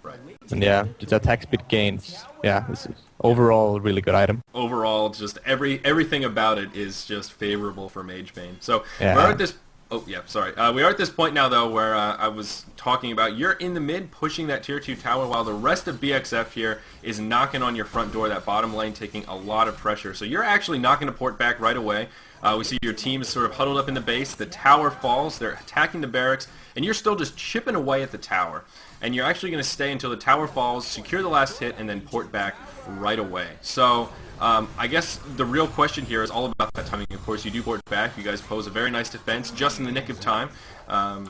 A: Right.
B: And yeah, just attack speed gains. Yeah, this is overall a really good item.
A: Overall, just everything about it is just favorable for Magebane. So
B: Yeah.
A: we're at this. Oh yeah, sorry. We are at this point now though, where I was talking about you're in the mid pushing that tier 2 tower, while the rest of BXF here is knocking on your front door, that bottom lane taking a lot of pressure. So you're actually not going to port back right away. We see your team is sort of huddled up in the base. The tower falls. They're attacking the barracks, and you're still just chipping away at the tower. And you're actually going to stay until the tower falls, secure the last hit, and then port back right away. So I guess the real question here is all about that timing. Of course, you do port back. You guys pose a very nice defense just in the nick of time. I'm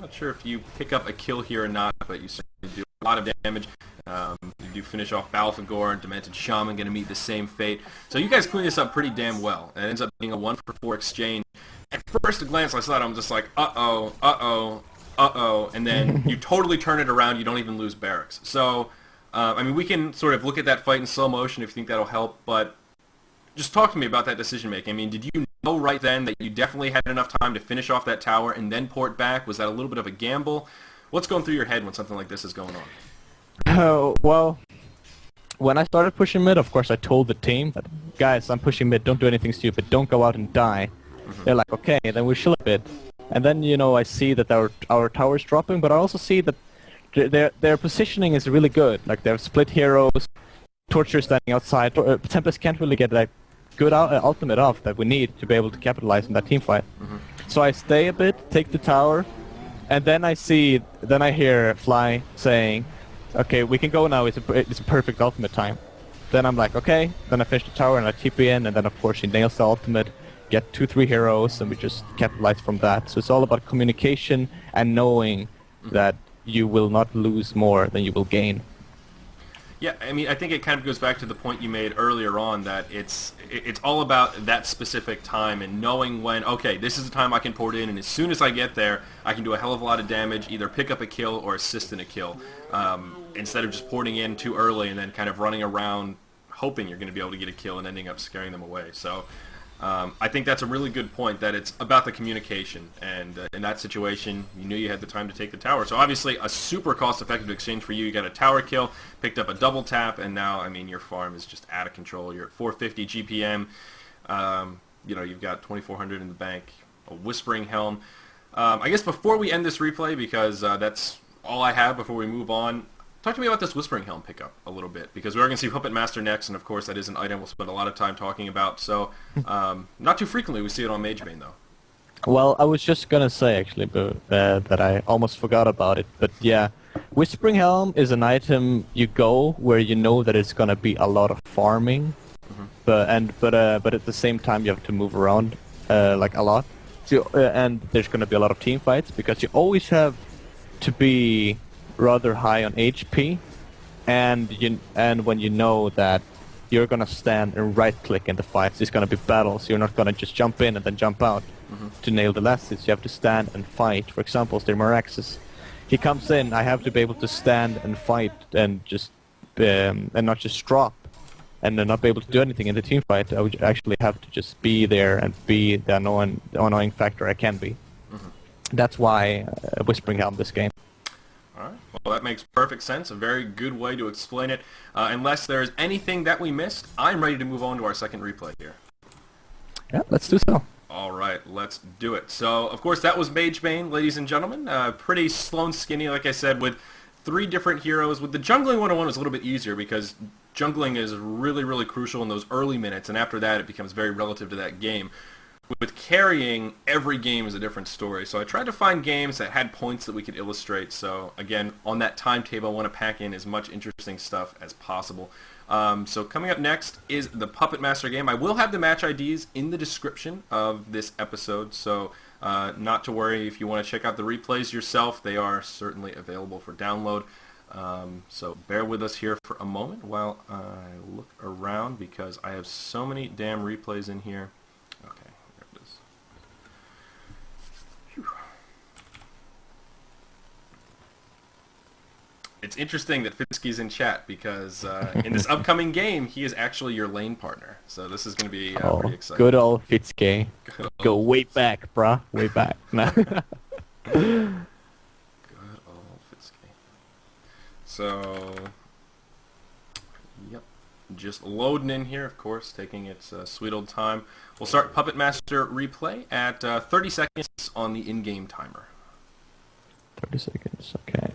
A: not sure if you pick up a kill here or not, but you certainly do a lot of damage. You do finish off Balfagor and Demented Shaman, going to meet the same fate. So you guys clean this up pretty damn well. It ends up being a 1-for-4 exchange. At first glance, I saw it, I'm just like, uh-oh, uh-oh, uh-oh, and then you totally turn it around, you don't even lose barracks. So, I mean, we can sort of look at that fight in slow motion if you think that'll help, but just talk to me about that decision making. I mean, did you know right then that you definitely had enough time to finish off that tower and then port back? Was that a little bit of a gamble? What's going through your head when something like this is going on?
B: Well, when I started pushing mid, of course, I told the team that, guys, I'm pushing mid, don't do anything stupid, don't go out and die. They're like, okay, then we chill a bit. And then, you know, I see that our tower's dropping, but I also see that their positioning is really good. Like, they have split heroes, Torture standing outside. Tempest can't really get that good ultimate off that we need to be able to capitalize on that team fight. So I stay a bit, take the tower, and then I hear Fly saying, okay, we can go now, it's a perfect ultimate time. Then I'm like, okay, then I finish the tower and I TP in, and then of course she nails the ultimate, get 2-3 heroes, and we just capitalize from that. So it's all about communication and knowing that you will not lose more than you will gain.
A: Yeah, I mean, I think it kind of goes back to the point you made earlier on that it's all about that specific time and knowing when, okay, this is the time I can port in, and as soon as I get there, I can do a hell of a lot of damage, either pick up a kill or assist in a kill, instead of just porting in too early and then kind of running around hoping you're going to be able to get a kill and ending up scaring them away. So I think that's a really good point, that it's about the communication, and in that situation, you knew you had the time to take the tower. So obviously, a super cost-effective exchange for you. You got a tower kill, picked up a double tap, and now, I mean, your farm is just out of control. You're at 450 GPM. You know, you've got 2,400 in the bank, a Whispering Helm. I guess before we end this replay, because that's all I have before we move on, talk to me about this Whispering Helm pickup a little bit, because we are going to see Puppet Master next, and of course that is an item we'll spend a lot of time talking about, so not too frequently we see it on Magebane though.
B: Well, I was just gonna say actually that I almost forgot about it, but yeah, Whispering Helm is an item you go where you know that it's gonna be a lot of farming, but at the same time you have to move around like a lot, so, and there's gonna be a lot of team fights, because you always have to be rather high on HP, and when you know that you're gonna stand and right-click in the fights, it's gonna be battles. You're not gonna just jump in and then jump out to nail the last hits. You have to stand and fight. For example, Maraxis, he comes in. I have to be able to stand and fight and just and not just drop and then not be able to do anything in the team fight. I would actually have to just be there and be the annoying factor I can be. That's why Whispering Helm this game.
A: Alright, well that makes perfect sense, a very good way to explain it. Unless there's anything that we missed, I'm ready to move on to our second replay here.
B: Yeah, let's do so.
A: Alright, let's do it. So, of course, that was Magebane, ladies and gentlemen. Pretty slow and skinny, like I said, with 3 different heroes. With the jungling 101 was a little bit easier, because jungling is really, really crucial in those early minutes, and after that it becomes very relative to that game. With carrying, every game is a different story, so I tried to find games that had points that we could illustrate. So again, on that timetable, I want to pack in as much interesting stuff as possible. So coming up next is the Puppet Master game. I will have the match IDs in the description of this episode, so not to worry if you want to check out the replays yourself. They are certainly available for download. So bear with us here for a moment while I look around, because I have so many damn replays in here. Okay. It's interesting that Fntc's in chat, because in this upcoming game, he is actually your lane partner. So this is going to be pretty exciting.
B: Good old Fntc. Go way back, bruh. Way back.
A: Good old Fntc. So, yep, just loading in here, of course, taking its sweet old time. We'll start Puppet Master replay at 30 seconds on the in-game timer.
B: 30 seconds, okay.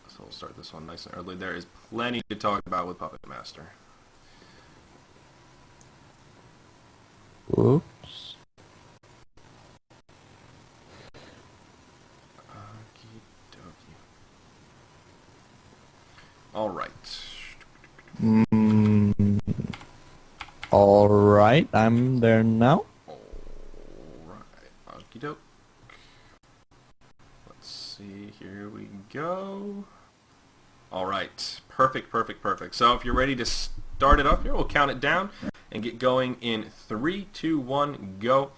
A: So we'll start this one nice and early. There is plenty to talk about with Puppet Master.
B: Oops.
A: All right.
B: All right, I'm there now.
A: All right. Okie doke. Let's see. Here we go. All right. Perfect, perfect, perfect. So if you're ready to start it up here, we'll count it down and get going in 3, 2, 1, go.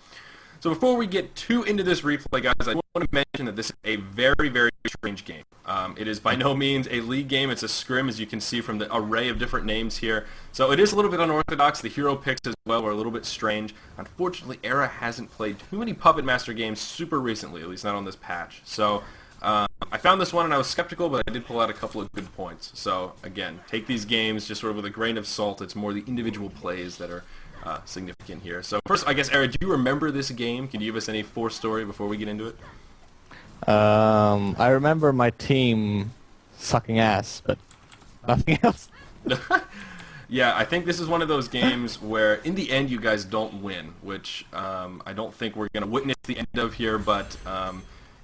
A: So before we get too into this replay, guys, I want to mention that this is a very, very strange game. It is by no means a league game. It's a scrim, as you can see from the array of different names here. So it is a little bit unorthodox. The hero picks as well are a little bit strange. Unfortunately, Era hasn't played too many Puppet Master games super recently, at least not on this patch. So I found this one and I was skeptical, but I did pull out a couple of good points. So again, take these games just sort of with a grain of salt. It's more the individual plays that are significant here. So first, I guess, Era, do you remember this game? Can you give us any story before we get into it?
B: I remember my team sucking ass, but nothing else.
A: Yeah, I think this is one of those games where in the end you guys don't win, which I don't think we're going to witness the end of here, but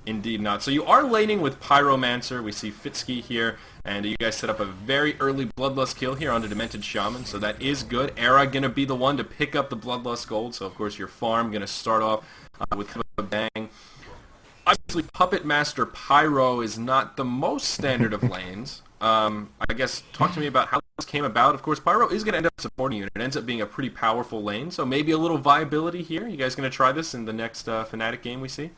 A: indeed not. So you are laning with Pyromancer. We see Fntc here, and you guys set up a very early Bloodlust kill here onto Demented Shaman, so that is good. Era going to be the one to pick up the Bloodlust gold, so of course your farm going to start off with a bang. Obviously, Puppet Master Pyro is not the most standard of lanes. I guess talk to me about how this came about. Of course, Pyro is going to end up supporting you, and it ends up being a pretty powerful lane, so maybe a little viability here. You guys going to try this in the next Fnatic game we see?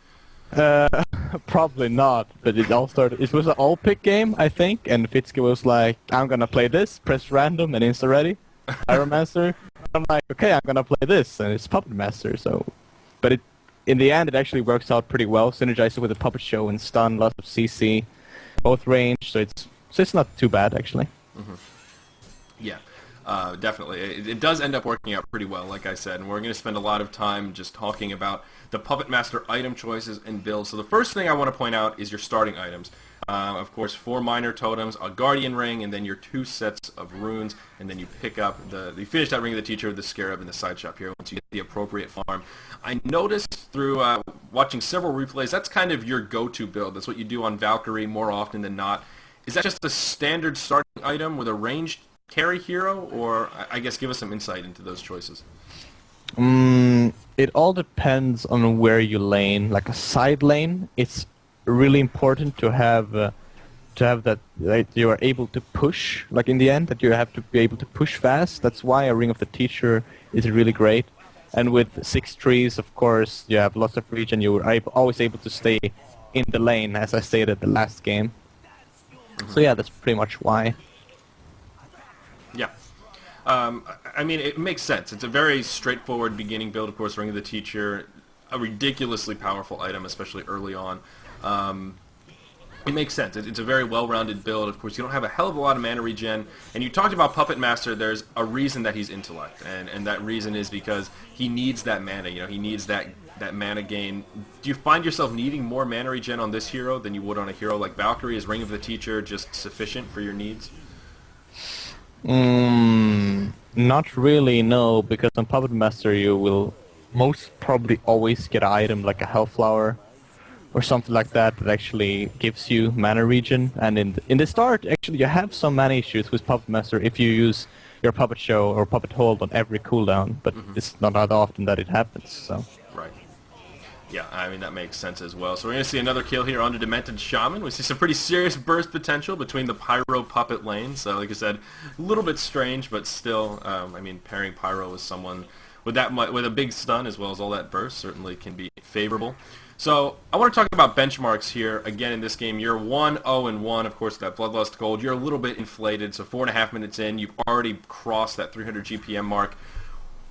B: Probably not, but it all started. It was an all-pick game, I think, and Fntc was like, I'm gonna play this, press random, and insta-ready. Pyromancer. I'm like, okay, I'm gonna play this, and it's Puppet Master, so... But in the end, it actually works out pretty well, synergizing with the Puppet Show and stun, lots of CC, both range, so it's not too bad, actually.
A: Mm-hmm. Yeah. Definitely. It does end up working out pretty well, like I said, and we're going to spend a lot of time just talking about the Puppet Master item choices and builds. So the first thing I want to point out is your starting items. Of course, 4 minor totems, a guardian ring, and then your 2 sets of runes, and then you pick up you finish that ring of the teacher, the scarab, and the side shop here once you get the appropriate farm. I noticed through watching several replays, that's kind of your go-to build. That's what you do on Valkyrie more often than not. Is that just a standard starting item with a ranged carry hero, or I guess give us some insight into those choices?
B: It all depends on where you lane. Like a side lane, it's really important to have that you are able to push. Like in the end, that you have to be able to push fast. That's why a Ring of the Teacher is really great. And with 6 trees, of course, you have lots of reach, and you are always able to stay in the lane, as I stated the last game. Mm-hmm. So yeah, that's pretty much why.
A: Yeah. I mean, it makes sense. It's a very straightforward beginning build. Of course, Ring of the Teacher, a ridiculously powerful item, especially early on. It makes sense. It's a very well-rounded build. Of course, you don't have a hell of a lot of mana regen. And you talked about Puppet Master. There's a reason that he's Intellect, and that reason is because he needs that mana. You know, he needs that mana gain. Do you find yourself needing more mana regen on this hero than you would on a hero like Valkyrie? Is Ring of the Teacher just sufficient for your needs?
B: Not really, no, because on Puppet Master you will most probably always get an item like a Hellflower or something like that that actually gives you mana regen. And in the start, actually, you have some mana issues with Puppet Master if you use your Puppet Show or Puppet Hold on every cooldown, but it's not that often that it happens, so...
A: Right. Yeah, I mean, that makes sense as well. So we're going to see another kill here onto Demented Shaman. We see some pretty serious burst potential between the Pyro Puppet lanes. So, like I said, a little bit strange, but still, I mean, pairing Pyro with someone with with a big stun as well as all that burst certainly can be favorable. So I want to talk about benchmarks here. Again, in this game, you're 1-0-1. Of course, that Bloodlust Gold, you're a little bit inflated. So 4.5 minutes in, you've already crossed that 300 GPM mark.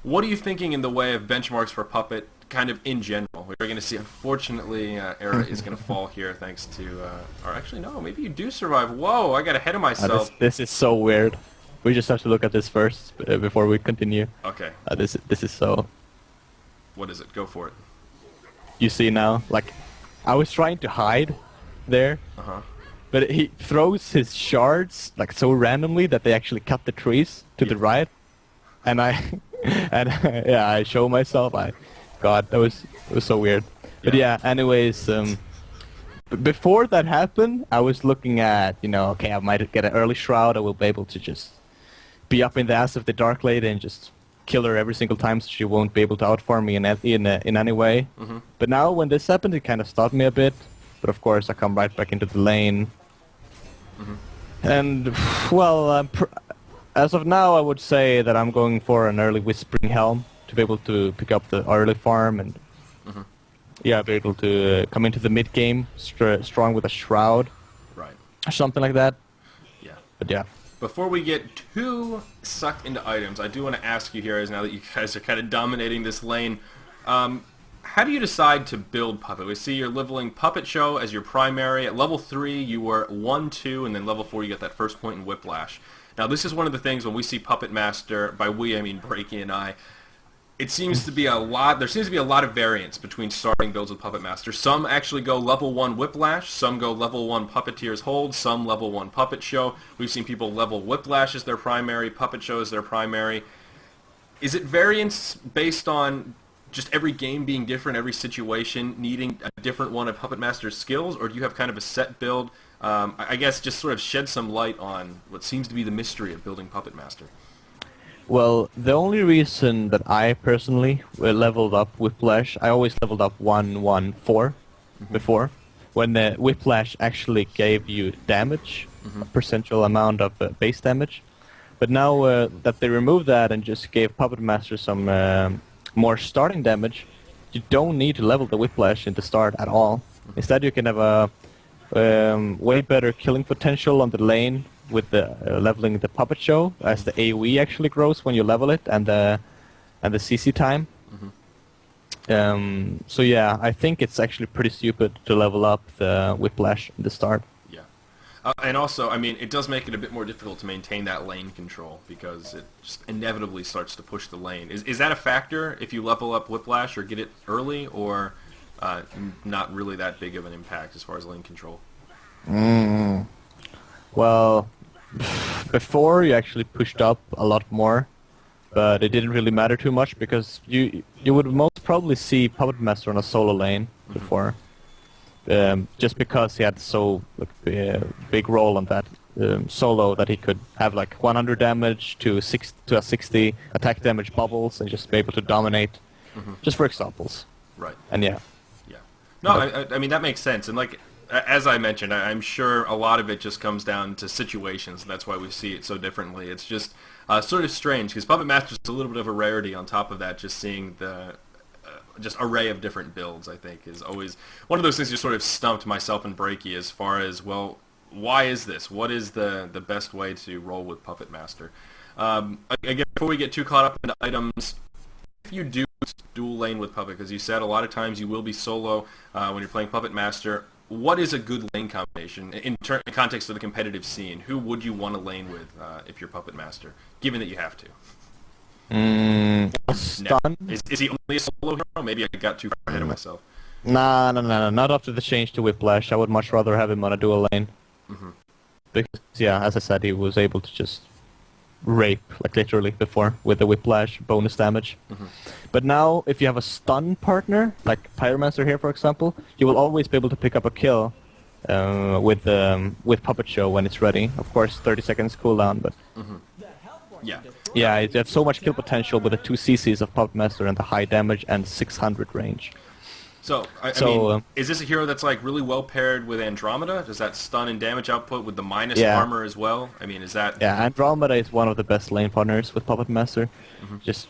A: What are you thinking in the way of benchmarks for Puppet? kind of in general. We're going to see, unfortunately, Era is going to fall here thanks to, or actually no, maybe you do survive. Whoa, I got ahead of myself.
B: This is so weird. We just have to look at this first before we continue.
A: Okay.
B: This is so...
A: What is it? Go for it.
B: You see now, like, I was trying to hide there, but he throws his shards like so randomly that they actually cut the trees to the right, and yeah, I show myself. God, it was so weird. But yeah, anyways, before that happened, I was looking at, you know, okay, I might get an early shroud. I will be able to just be up in the ass of the Dark Lady and just kill her every single time, so she won't be able to outfarm me in any way. But now when this happened, it kind of stopped me a bit. But of course, I come right back into the lane. And well, as of now, I would say that I'm going for an early Whispering Helm to be able to pick up the early farm and yeah, be able to come into the mid game strong with a shroud,
A: right,
B: or something like that.
A: Yeah.
B: But yeah.
A: Before we get too sucked into items, I do want to ask you here, as now that you guys are kind of dominating this lane, how do you decide to build Puppet? We see you're leveling Puppet Show as your primary. At level 3, you were 1-2, and then level 4, you get that first point in Whiplash. Now, this is one of the things when we see Puppet Master, by we, I mean Breaky and I, it seems to be a lot, there seems to be a lot of variance between starting builds with Puppet Master. Some actually go level 1 Whiplash, some go level 1 Puppeteer's Hold, some level 1 Puppet Show. We've seen people level Whiplash as their primary, Puppet Show as their primary. Is it variance based on just every game being different, every situation needing a different one of Puppet Master's skills, or do you have kind of a set build? I guess just sort of shed some light on what seems to be the mystery of building Puppet Master.
B: Well, the only reason that I personally leveled up Whiplash, I always leveled up 1-1-4 before, when the Whiplash actually gave you damage, a percentual amount of base damage. But now that they removed that and just gave Puppet Master some more starting damage, you don't need to level the Whiplash in the start at all. Instead, you can have a way better killing potential on the lane with the leveling the Puppet Show, as the AoE actually grows when you level it, and the CC time. So yeah, I think it's actually pretty stupid to level up the Whiplash in the start.
A: Yeah. And also, I mean, it does make it a bit more difficult to maintain that lane control, because it just inevitably starts to push the lane. Is that a factor if you level up Whiplash or get it early, or not really that big of an impact as far as lane control?
B: Well, before you actually pushed up a lot more, but it didn't really matter too much, because you would most probably see Puppet Master on a solo lane before, just because he had so big role on that solo that he could have like 100 damage to a 60 attack damage bubbles and just be able to dominate, just for examples.
A: Right.
B: And yeah.
A: Yeah. No, I mean, that makes sense. And like, as I mentioned, I'm sure a lot of it just comes down to situations, and that's why we see it so differently. It's just sort of strange, because Puppet Master's a little bit of a rarity on top of that. Just seeing the just array of different builds, I think, is always one of those things that sort of stumped myself and Breaky as far as, well, why is this? What is the best way to roll with Puppet Master? Again, before we get too caught up into items, if you do dual lane with Puppet, because you said a lot of times you will be solo when you're playing Puppet Master, what is a good lane combination in context of the competitive scene? Who would you want to lane with if you're Puppet Master, given that you have to?
B: Stun?
A: Is he only a solo hero? Maybe I got too far ahead of myself.
B: Nah, not after the change to Whiplash. I would much rather have him on a dual lane. Because, yeah, as I said, he was able to just rape, like literally before, with the Whiplash bonus damage. But now, if you have a stun partner, like Pyromancer here, for example, you will always be able to pick up a kill with Puppet Show when it's ready. Of course, 30 seconds cooldown, but... Yeah, you have so much kill potential with the 2 CCs of Puppet Master and the high damage and 600 range.
A: So, I mean, is this a hero that's like really well paired with Andromeda? Does that stun and damage output with the minus armor as well? I mean, is that...
B: Yeah, Andromeda is one of the best lane partners with Puppet Master. Just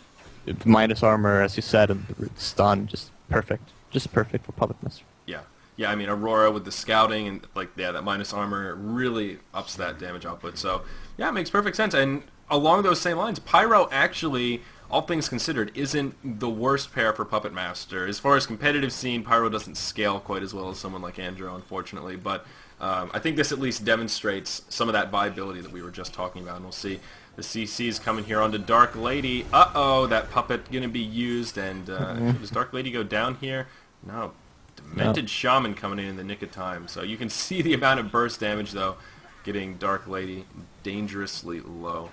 B: minus armor, as you said, and stun, just perfect. Just perfect for Puppet Master.
A: Yeah. Yeah, I mean, Aurora with the scouting and, like, yeah, that minus armor really ups that damage output. So, yeah, it makes perfect sense. And along those same lines, Pyro actually all things considered, isn't the worst pair for Puppet Master. As far as competitive scene, Pyro doesn't scale quite as well as someone like Andro, unfortunately, but I think this at least demonstrates some of that viability that we were just talking about, and we'll see the CC's coming here onto Dark Lady. Uh-oh, that Puppet going to be used, and does Dark Lady go down here? No. Demented Shaman coming in the nick of time. So you can see the amount of burst damage, though, getting Dark Lady dangerously low.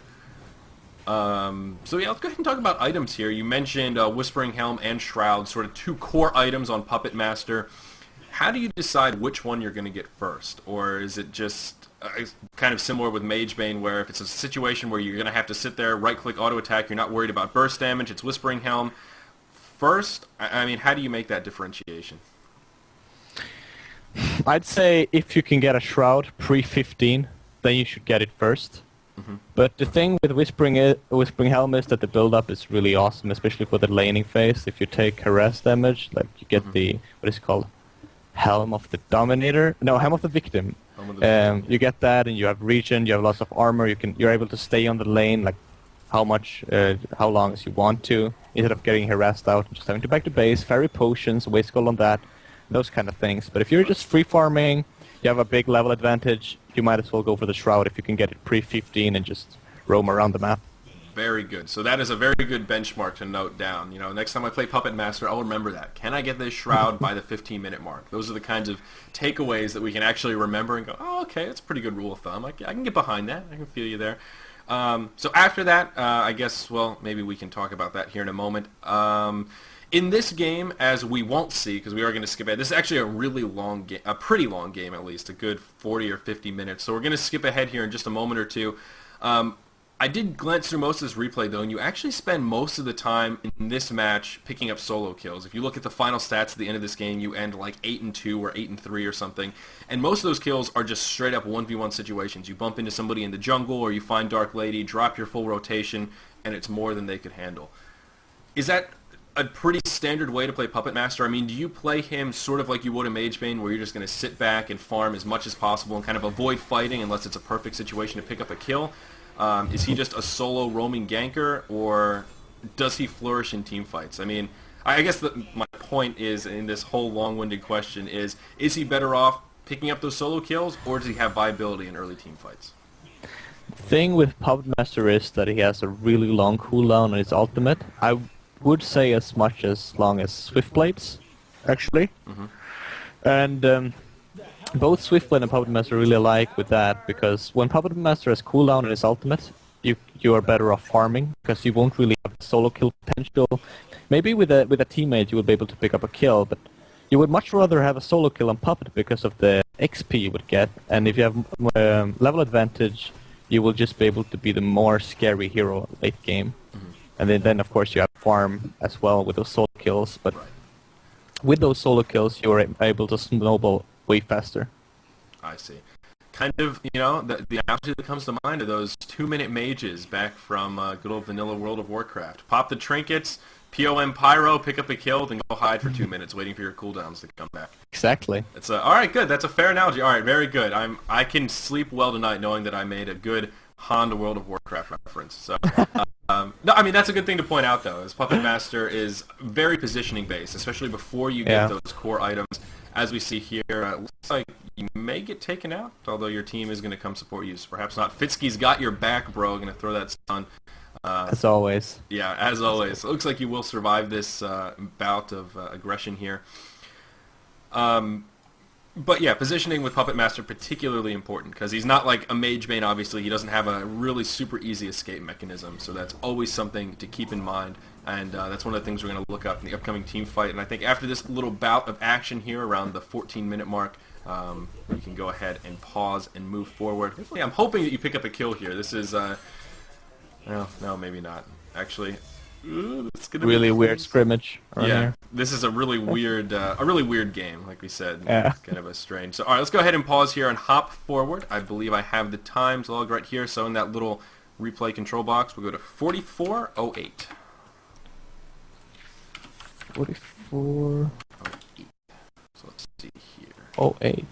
A: So yeah, let's go ahead and talk about items here. You mentioned Whispering Helm and Shroud, sort of two core items on Puppet Master. How do you decide which one you're going to get first? Or is it just kind of similar with Magebane, where if it's a situation where you're going to have to sit there, right-click auto-attack, you're not worried about burst damage, it's Whispering Helm first? I mean, how do you make that differentiation?
B: I'd say if you can get a Shroud pre-15, then you should get it first. But the thing with Whispering Helm is that the build-up is really awesome, especially for the laning phase. If you take harass damage, like you get the, what is it called? Helm of the Dominator? No, Helm of the Victim. You get that, and you have regen, you have lots of armor, you're able to stay on the lane, like how long as you want to, instead of getting harassed out and just having to back to base, fairy potions, waste gold on that, those kind of things. But if you're just free farming, you have a big level advantage, you might as well go for the Shroud if you can get it pre-15 and just roam around the map.
A: Very good. So that is a very good benchmark to note down. You know, next time I play Puppet Master, I'll remember that. Can I get this Shroud by the 15-minute mark? Those are the kinds of takeaways that we can actually remember and go, oh, okay, that's a pretty good rule of thumb. I can get behind that. I can feel you there. So after that, I guess, well, maybe we can talk about that here in a moment. In this game, as we won't see, because we are going to skip ahead, this is actually a really long game, a pretty long game at least, a good 40 or 50 minutes. So we're going to skip ahead here in just a moment or two. I did glance through most of this replay, though, and you actually spend most of the time in this match picking up solo kills. If you look at the final stats at the end of this game, you end like 8-2 or 8-3 or something, and most of those kills are just straight up 1v1 situations. You bump into somebody in the jungle, or you find Dark Lady, drop your full rotation, and it's more than they could handle. Is that a pretty standard way to play Puppet Master? I mean, do you play him sort of like you would a Magebane, where you're just going to sit back and farm as much as possible and kind of avoid fighting unless it's a perfect situation to pick up a kill? Is he just a solo roaming ganker, or does he flourish in team fights? I mean, I guess my point is, in this whole long-winded question, is he better off picking up those solo kills, or does he have viability in early team fights?
B: The thing with Puppet Master is that he has a really long cooldown on his ultimate. I would say as much as long as Swiftblades, actually. And both Swiftblade and Puppet Master really alike with that, because when Puppet Master has cooldown on his ultimate, you are better off farming, because you won't really have solo kill potential. Maybe with a teammate you will be able to pick up a kill, but you would much rather have a solo kill on Puppet because of the XP you would get, and if you have level advantage, you will just be able to be the more scary hero late game. And then of course you have farm as well with those solo kills, but with those solo kills you are able to snowball way faster. I
A: see. Kind of, you know, the analogy that comes to mind are those 2-minute mages back from good old vanilla World of Warcraft. Pop the trinkets, POM Pyro, pick up a kill, then go hide for 2 minutes waiting for your cooldowns to come back.
B: Exactly.
A: It's alright, good. That's a fair analogy. Alright, very good. I can sleep well tonight knowing that I made a good Honda World of Warcraft reference. So, no, I mean, that's a good thing to point out, though, is Puppet Master is very positioning based, especially before you get those core items. As we see here, it looks like you may get taken out, although your team is going to come support you. So perhaps not. Fntc's got your back, bro. Going to throw that stun.
B: As always.
A: Yeah, as always. It looks like you will survive this bout of aggression here. But yeah, positioning with Puppet Master particularly important, because he's not like a Magebane, obviously. He doesn't have a really super easy escape mechanism, so that's always something to keep in mind. And that's one of the things we're going to look up in the upcoming team fight. And I think after this little bout of action here around the 14-minute mark, we can go ahead and pause and move forward. Hopefully, I'm hoping that you pick up a kill here. This is, no, maybe not. Actually, it's gonna
B: really be weird scrimmage.
A: Here. This is a really weird game, like we said. Yeah. It's kind of a strange. So, all right, let's go ahead and pause here and hop forward. I believe I have the times logged right here. So in that little replay control box, we'll go to 44:08.
B: 44:08.
A: So let's see here.
B: 08.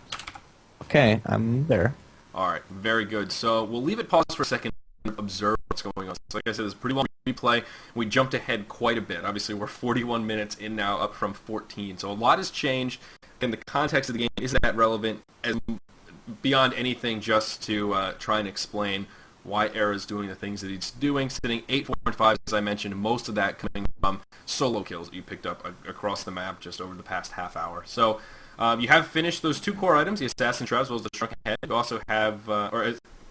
B: Okay, I'm there.
A: All right, very good. So we'll leave it paused for a second, observe what's what's going on. So like I said, it's a pretty long replay. We jumped ahead quite a bit. Obviously, we're 41 minutes in now, up from 14. So a lot has changed, and the context of the game isn't that relevant as beyond anything just to try and explain why Era is doing the things that he's doing, sitting 8, 4, and 5, as I mentioned, most of that coming from solo kills that you picked up across the map just over the past half hour. So you have finished those 2 core items, the Assassin Shroud as well as the Shrunken Head. You also have,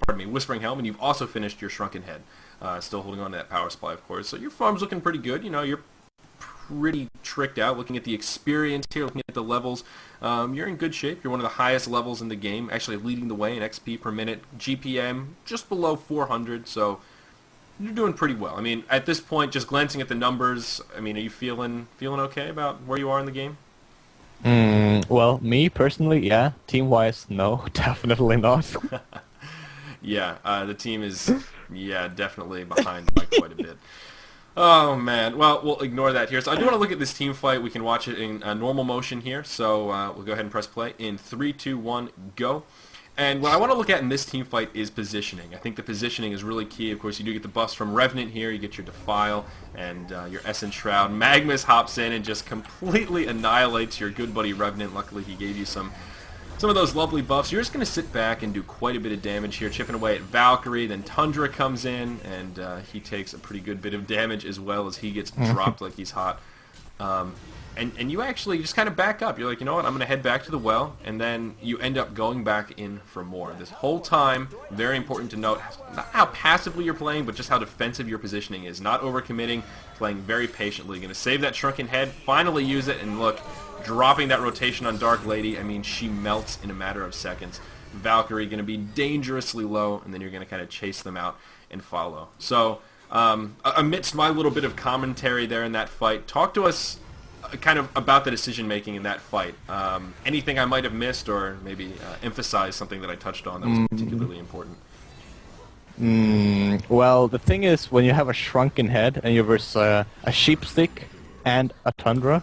A: Whispering Helm, and you've also finished your Shrunken Head. Still holding on to that power supply, of course. So your farm's looking pretty good. You know, you're pretty tricked out. Looking at the experience here, looking at the levels, you're in good shape. You're one of the highest levels in the game, actually leading the way in XP per minute. GPM just below 400, so you're doing pretty well. I mean, at this point, just glancing at the numbers, I mean, are you feeling okay about where you are in the game?
B: Well, me personally, yeah. Team-wise, no, definitely not.
A: Yeah, the team is, definitely behind by quite a bit. Oh, man. Well, we'll ignore that here. So I do want to look at this team fight. We can watch it in normal motion here. So we'll go ahead and press play in 3, 2, 1, go. And what I want to look at in this team fight is positioning. I think the positioning is really key. Of course, you do get the buffs from Revenant here. You get your Defile and your Essence Shroud. Magnus hops in and just completely annihilates your good buddy Revenant. Luckily, he gave you some of those lovely buffs. You're just going to sit back and do quite a bit of damage here, chipping away at Valkyrie. Then Tundra comes in, and he takes a pretty good bit of damage as well as he gets dropped like he's hot. And you actually just kind of back up. You're like, you know what, I'm going to head back to the well, and then you end up going back in for more. This whole time, very important to note, not how passively you're playing, but just how defensive your positioning is. Not overcommitting, playing very patiently. You're going to save that Shrunken Head, finally use it, and look, dropping that rotation on Dark Lady, I mean, she melts in a matter of seconds. Valkyrie going to be dangerously low, and then you're going to kind of chase them out and follow. So, amidst my little bit of commentary there in that fight, talk to us kind of about the decision-making in that fight. Anything I might have missed, or maybe emphasize something that I touched on that was particularly important?
B: Well, the thing is, when you have a Shrunken Head and you're versus a Sheepstick and a Tundra,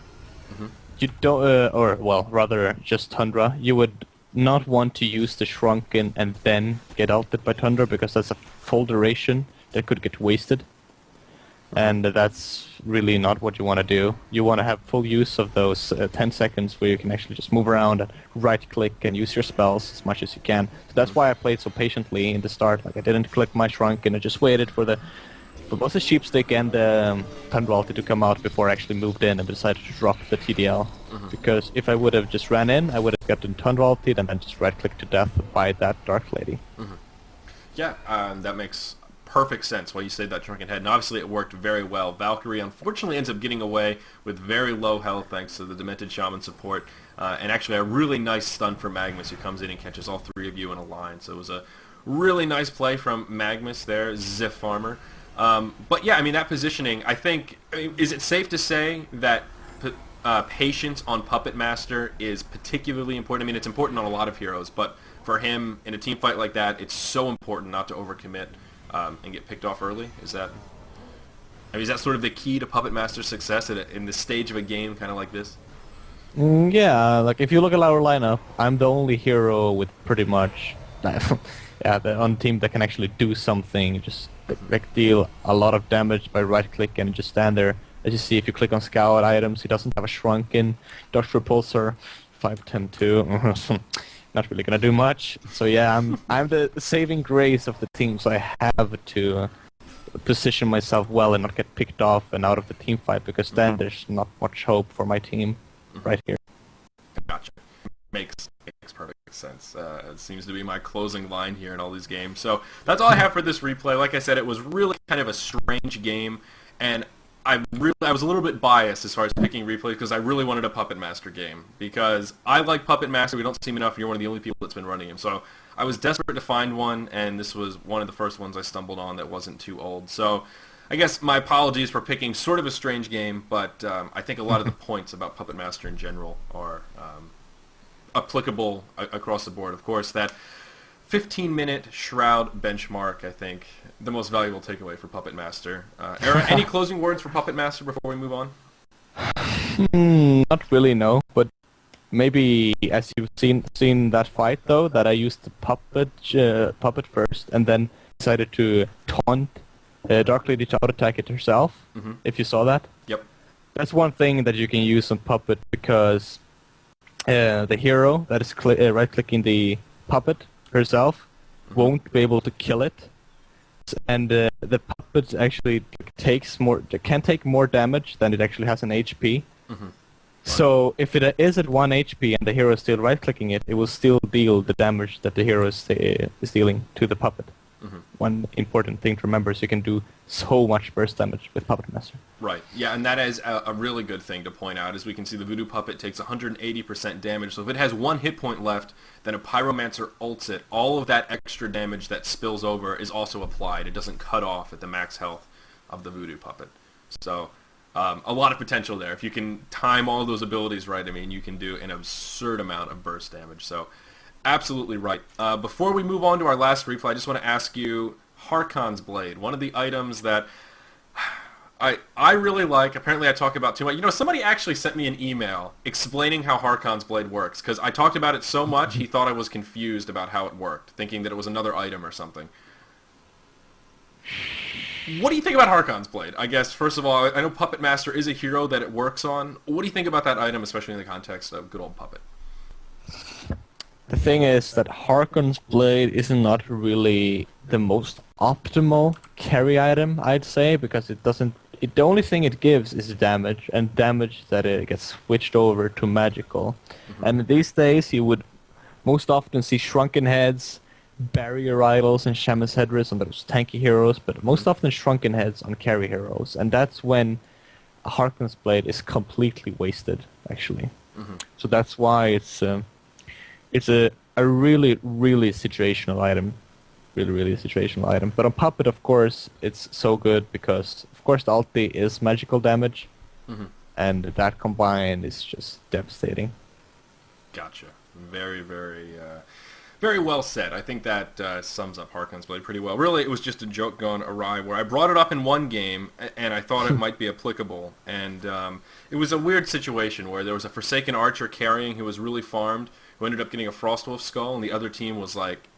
B: you don't, or well, rather just Tundra, you would not want to use the Shrunken and then get ulted by Tundra, because that's a full duration that could get wasted. And that's really not what you want to do. You want to have full use of those 10 seconds where you can actually just move around and right-click and use your spells as much as you can. So that's why I played so patiently in the start. Like, I didn't click my Shrunken, I just waited for both the Sheepstick and the Tundra ulti to come out before I actually moved in and decided to drop the TDL. Because if I would have just ran in, I would have gotten Tundra ulti and then just right-clicked to death by that Dark Lady.
A: Yeah, that makes perfect sense why you say that Shrunken Head, and obviously it worked very well. Valkyrie unfortunately ends up getting away with very low health thanks to the Demented Shaman support, and actually a really nice stun for Magnus, who comes in and catches all 3 of you in a line. So it was a really nice play from Magnus there, Ziff Farmer. But yeah, I mean, that positioning, I think, is it safe to say that patience on Puppet Master is particularly important? I mean, it's important on a lot of heroes, but for him, in a team fight like that, it's so important not to overcommit and get picked off early. Is that sort of the key to Puppet Master's success in this stage of a game, kind of like this?
B: Yeah, like if you look at our lineup, I'm the only hero with pretty much, on team that can actually do something, just like deal a lot of damage by right-click and just stand there. As you see, if you click on Scout items, he doesn't have a Shrunken, Dodge Repulsor, 5-10-2. Not really gonna do much. So yeah, I'm the saving grace of the team, so I have to position myself well and not get picked off and out of the team fight, because then there's not much hope for my team right here.
A: Gotcha. Makes perfect sense. It seems to be my closing line here in all these games. So that's all I have for this replay. Like I said, it was really kind of a strange game, and I was a little bit biased as far as picking replays, because I really wanted a Puppet Master game, because I like Puppet Master. We don't see him enough. You're one of the only people that's been running him. So I was desperate to find one, and this was one of the first ones I stumbled on that wasn't too old. So I guess my apologies for picking sort of a strange game, but I think a lot of the points about Puppet Master in general are applicable across the board. Of course, that 15-minute Shroud benchmark, I think, the most valuable takeaway for Puppet Master. Era, any closing words for Puppet Master before we move on?
B: Not really, no. But maybe, as you've seen that fight, though, that I used the Puppet first, and then decided to taunt Dark Lady to auto-attack it herself, if you saw that.
A: Yep.
B: That's one thing that you can use on Puppet because the hero that is right-clicking the Puppet herself won't be able to kill it. And the Puppet actually can take more damage than it actually has in HP. So if it is at 1 HP and the hero is still right-clicking it, it will still deal the damage that the hero is dealing to the Puppet. One important thing to remember is you can do so much burst damage with Puppet Master.
A: Right. Yeah, and that is a really good thing to point out. As we can see, the Voodoo Puppet takes 180% damage. So if it has 1 hit point left, then a Pyromancer ults it. All of that extra damage that spills over is also applied. It doesn't cut off at the max health of the Voodoo Puppet. So a lot of potential there. If you can time all those abilities right, I mean, you can do an absurd amount of burst damage. So absolutely right. Before we move on to our last replay, I just want to ask you, Harkon's Blade, one of the items that I really like. Apparently I talk about too much. You know, somebody actually sent me an email explaining how Harkon's Blade works, because I talked about it so much he thought I was confused about how it worked, thinking that it was another item or something. What do you think about Harkon's Blade? I guess, first of all, I know Puppet Master is a hero that it works on. What do you think about that item, especially in the context of good old Puppet?
B: The thing is that Harkon's Blade is not really the most optimal carry item, I'd say, because it doesn't... the only thing it gives is damage, and damage that it gets switched over to magical. And these days you would most often see Shrunken Heads, Barrier Idols, and Shamus Headrest on those tanky heroes, but most often Shrunken Heads on carry heroes, and that's when Harkon's Blade is completely wasted, actually. So that's why it's a really, really situational item. Really situational item. But on Puppet, of course, it's so good because, of course, the ulti is magical damage, and that combined is just devastating.
A: Gotcha. Very, very well said. I think that sums up Harkon's Blade pretty well. Really, it was just a joke gone awry where I brought it up in one game, and I thought it might be applicable. And it was a weird situation where there was a Forsaken Archer carrying who was really farmed, who ended up getting a Frostwolf Skull, and the other team was like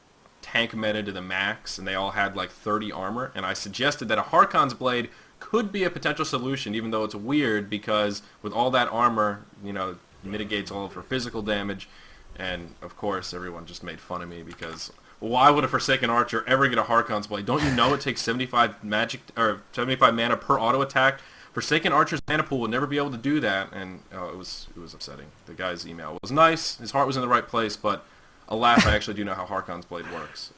A: tank meta to the max, and they all had like 30 armor, and I suggested that a Harkon's Blade could be a potential solution, even though it's weird because with all that armor, you know, mitigates all of her physical damage, and of course everyone just made fun of me because, well, why would a Forsaken Archer ever get a Harkon's Blade? Don't you know it takes 75 magic or 75 mana per auto attack? Forsaken Archer's mana pool would never be able to do that, and it was upsetting. The guy's email was nice, his heart was in the right place, but alas, I actually do know how Harkon's Blade works.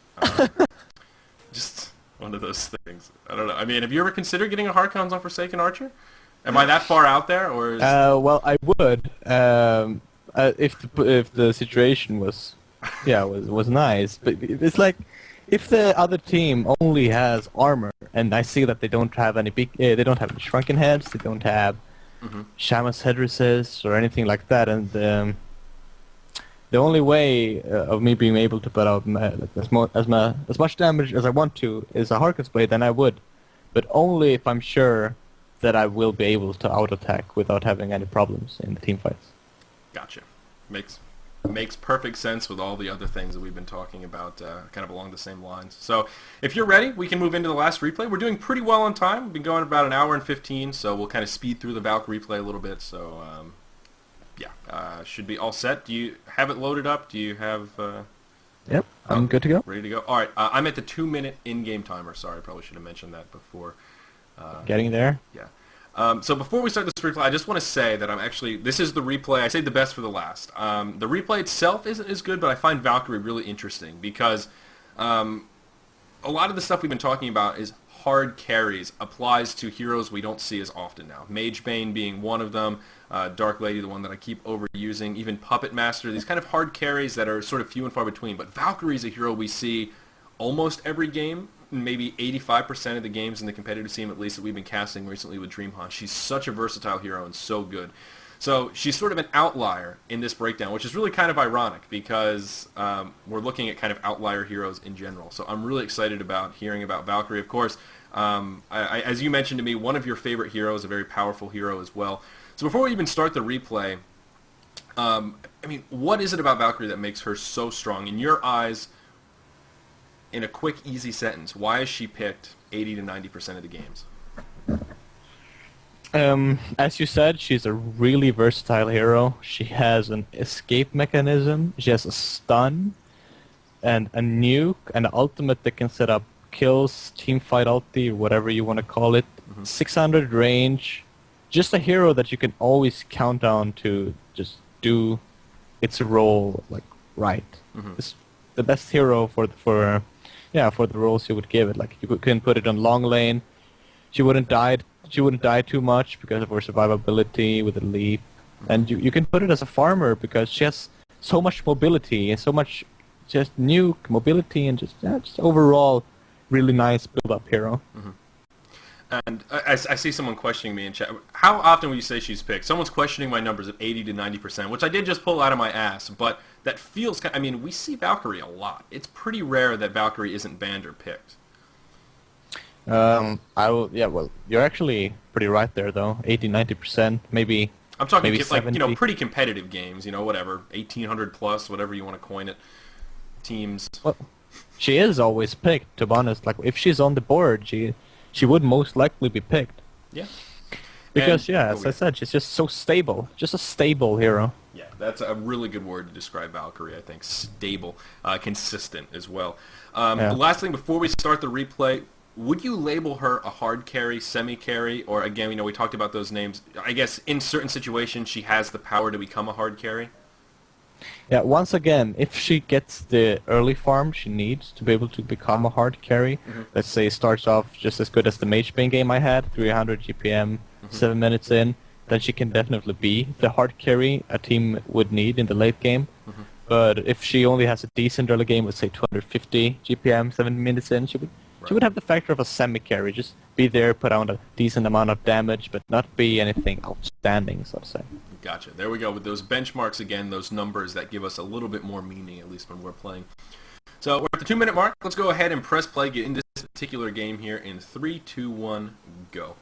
A: Just one of those things. I don't know. I mean, have you ever considered getting a Harkon's on Forsaken Archer? Am I that far out there, or?
B: Well, I would if the situation was nice. But it's like if the other team only has armor, and I see that they don't have any they don't have any Shrunken Heads, they don't have Shamus Headresses or anything like that, and the only way of me being able to put out as much damage as I want to is a Harkon's Blade, then I would. But only if I'm sure that I will be able to auto-attack without having any problems in the team fights.
A: Gotcha. Makes perfect sense with all the other things that we've been talking about, kind of along the same lines. So if you're ready, we can move into the last replay. We're doing pretty well on time. We've been going about an hour and 15, so we'll kind of speed through the Valkyrie replay a little bit. So should be all set. Do you have it loaded up? Do you have...
B: Yep, I'm good to go.
A: Ready to go? All right, I'm at the 2-minute in-game timer. Sorry, I probably should have mentioned that before.
B: Getting there?
A: Yeah. So before we start this replay, I just want to say that this is the replay, I saved the best for the last. The replay itself isn't as good, but I find Valkyrie really interesting because a lot of the stuff we've been talking about is hard carries, applies to heroes we don't see as often now. Magebane being one of them, Dark Lady, the one that I keep overusing, even Puppet Master, these kind of hard carries that are sort of few and far between. But Valkyrie is a hero we see almost every game, maybe 85% of the games in the competitive scene, at least, that we've been casting recently with DreamHaun. She's such a versatile hero and so good. So she's sort of an outlier in this breakdown, which is really kind of ironic because we're looking at kind of outlier heroes in general. So I'm really excited about hearing about Valkyrie. Of course, as you mentioned to me, one of your favorite heroes, a very powerful hero as well. So before we even start the replay, I mean, what is it about Valkyrie that makes her so strong? In your eyes, in a quick, easy sentence, why is she picked 80 to 90% of the games?
B: As you said, she's a really versatile hero. She has an escape mechanism, she has a stun, and a nuke, and an ultimate that can set up kills, teamfight ulti, whatever you want to call it. 600 range. Just a hero that you can always count on to just do its role like right. It's the best hero for the roles you would give it. Like you can put it on long lane. She wouldn't die too much because of her survivability with the leap. And you can put it as a farmer because she has so much mobility and so much just nuke mobility and just overall really nice build-up hero.
A: And I see someone questioning me in chat. How often would you say she's picked? Someone's questioning my numbers of 80 to 90%, which I did just pull out of my ass, but that feels I mean, we see Valkyrie a lot. It's pretty rare that Valkyrie isn't banned or picked.
B: Well, you're actually pretty right there, though. 80-90%, maybe.
A: I'm talking
B: maybe
A: like, pretty competitive games, whatever, 1800 plus, whatever you want to coin it, teams.
B: Well, she is always picked, to be honest. Like, if she's on the board, she would most likely be picked.
A: Yeah.
B: Because, as I said, she's just so stable. Just a stable hero.
A: Yeah, that's a really good word to describe Valkyrie, I think. Stable. Consistent as well. The last thing before we start the replay, would you label her a hard carry, semi-carry, or again, we talked about those names. I guess in certain situations she has the power to become a hard carry?
B: Yeah, once again, if she gets the early farm she needs to be able to become a hard carry, let's say starts off just as good as the Magebane game I had, 300 GPM, 7 minutes in, then she can definitely be the hard carry a team would need in the late game. But if she only has a decent early game, let's say 250 GPM, 7 minutes in, she would have the factor of a semi-carry, just be there, put out a decent amount of damage, but not be anything outstanding, so to say.
A: Gotcha. There we go with those benchmarks again, those numbers that give us a little bit more meaning, at least when we're playing. So we're at the 2-minute mark. Let's go ahead and press play, get into this particular game here in 3, 2, 1, go.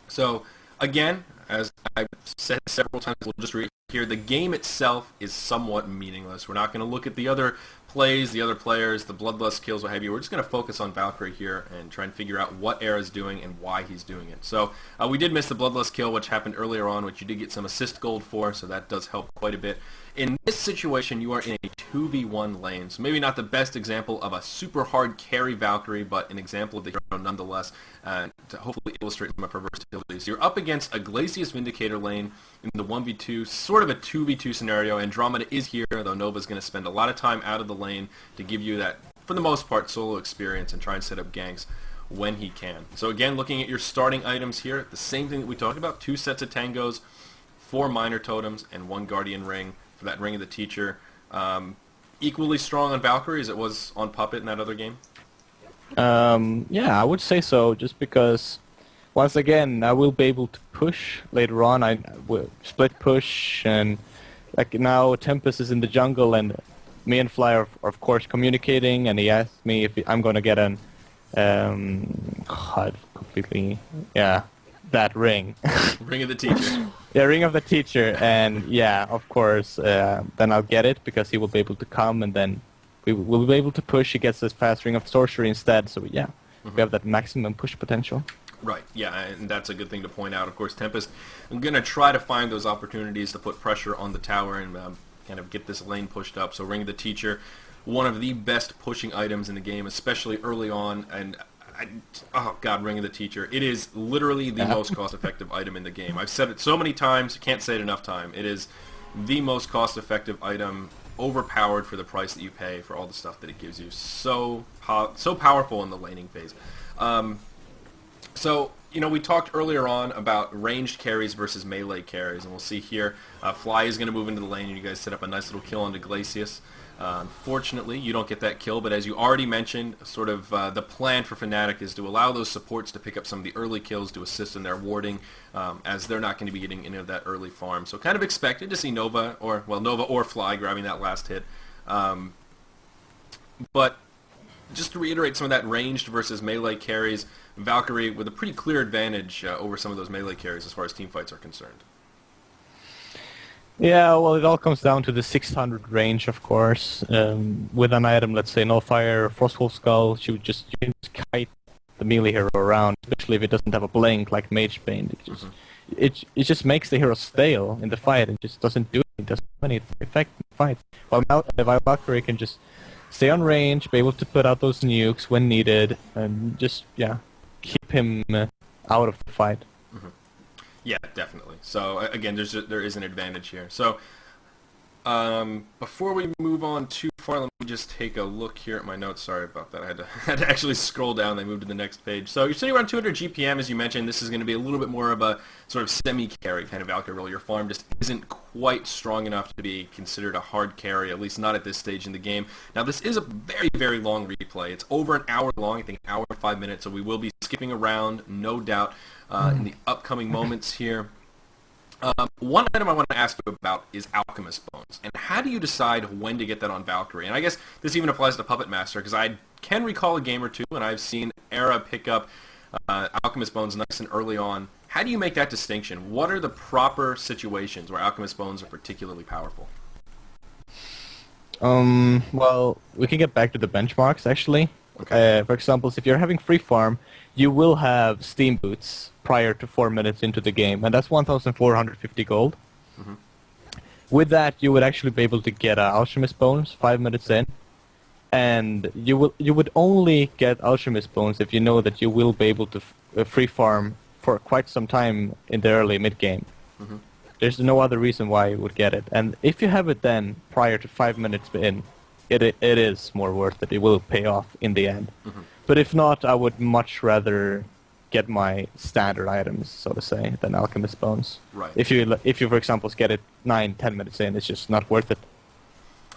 A: So again, as I've said several times, we'll just read here, the game itself is somewhat meaningless. We're not going to look at the other plays, the other players, the bloodlust kills, what have you. We're just going to focus on Valkyrie here and try and figure out what Era's doing and why he's doing it. So we did miss the bloodlust kill, which happened earlier on, which you did get some assist gold for, so that does help quite a bit. In this situation, you are in a 2v1 lane, so maybe not the best example of a super hard carry Valkyrie, but an example of the hero nonetheless, to hopefully illustrate some of her versatility. So you're up against a Glacius Vindicator lane in the 1v2, sort of a 2v2 scenario. Andromeda is here, though Nova's going to spend a lot of time out of the lane to give you that, for the most part, solo experience and try and set up ganks when he can. So again, looking at your starting items here, the same thing that we talked about, 2 sets of tangos, 4 minor totems, and 1 guardian ring for that Ring of the Teacher. Equally strong on Valkyrie as it was on Puppet in that other game?
B: Yeah, I would say so, just because, once again, I will be able to push later on. I will split push, and like now Tempest is in the jungle, and me and Fly are of course communicating, and he asked me if I'm going to get an, that ring.
A: Ring of the Teacher.
B: Yeah, Ring of the Teacher, and yeah, of course, then I'll get it, because he will be able to come, and then we will be able to push. He gets this fast Ring of Sorcery instead, so yeah, we have that maximum push potential. Right,
A: yeah, and that's a good thing to point out. Of course, Tempest, I'm going to try to find those opportunities to put pressure on the tower and kind of get this lane pushed up. So Ring of the Teacher, one of the best pushing items in the game, especially early on, and oh god, Ring of the Teacher. It is literally the most cost-effective item in the game. I've said it so many times, can't say it enough time. It is the most cost-effective item, overpowered for the price that you pay for all the stuff that it gives you. So powerful in the laning phase. So, we talked earlier on about ranged carries versus melee carries, and we'll see here, Fly is going to move into the lane, and you guys set up a nice little kill onto Glacius. Unfortunately, you don't get that kill, but as you already mentioned, sort of the plan for Fnatic is to allow those supports to pick up some of the early kills to assist in their warding, as they're not going to be getting any of that early farm. So kind of expected to see Nova or Fly grabbing that last hit. But just to reiterate some of that ranged versus melee carries, Valkyrie with a pretty clear advantage over some of those melee carries as far as team fights are concerned.
B: Yeah, well, it all comes down to the 600 range, of course. With an item, let's say Nullfire or Frostwolf Skull, you can just kite the melee hero around, especially if it doesn't have a blink like Magebane. It just makes the hero stale in the fight and just doesn't do anything, doesn't have any effect in the fight. While Valkyrie can just stay on range, be able to put out those nukes when needed, and just, yeah, keep him out of the fight.
A: Yeah, definitely. So again, there is an advantage here. So before we move on too far, let me just take a look here at my notes. Sorry about that. I had to actually scroll down. They moved to the next page. So you're sitting around 200 GPM, as you mentioned. This is going to be a little bit more of a sort of semi-carry kind of Valkyrie role. Your farm just isn't quite strong enough to be considered a hard carry, at least not at this stage in the game. Now, this is a very, very long replay. It's over an hour long, I think an hour and 5 minutes, so we will be skipping around, no doubt, in the upcoming moments here. One item I want to ask you about is Alchemist Bones, and how do you decide when to get that on Valkyrie? And I guess this even applies to Puppet Master, because I can recall a game or two, and I've seen Era pick up Alchemist Bones nice and early on. How do you make that distinction? What are the proper situations where Alchemist Bones are particularly powerful?
B: Well, we can get back to the benchmarks, actually. Okay. For example, if you're having free farm, you will have Steam Boots prior to 4 minutes into the game, and that's 1,450 gold. Mm-hmm. With that, you would actually be able to get Alchemist Bones 5 minutes in, and you would only get Alchemist Bones if you know that you will be able to free farm for quite some time in the early mid game. Mm-hmm. There's no other reason why you would get it, and if you have it then prior to 5 minutes in, it is more worth it. It will pay off in the end. Mm-hmm. But if not, I would much rather get my standard items, so to say, than Alchemist Bones.
A: Right.
B: If you for example get it 9-10 minutes in, it's just not worth it.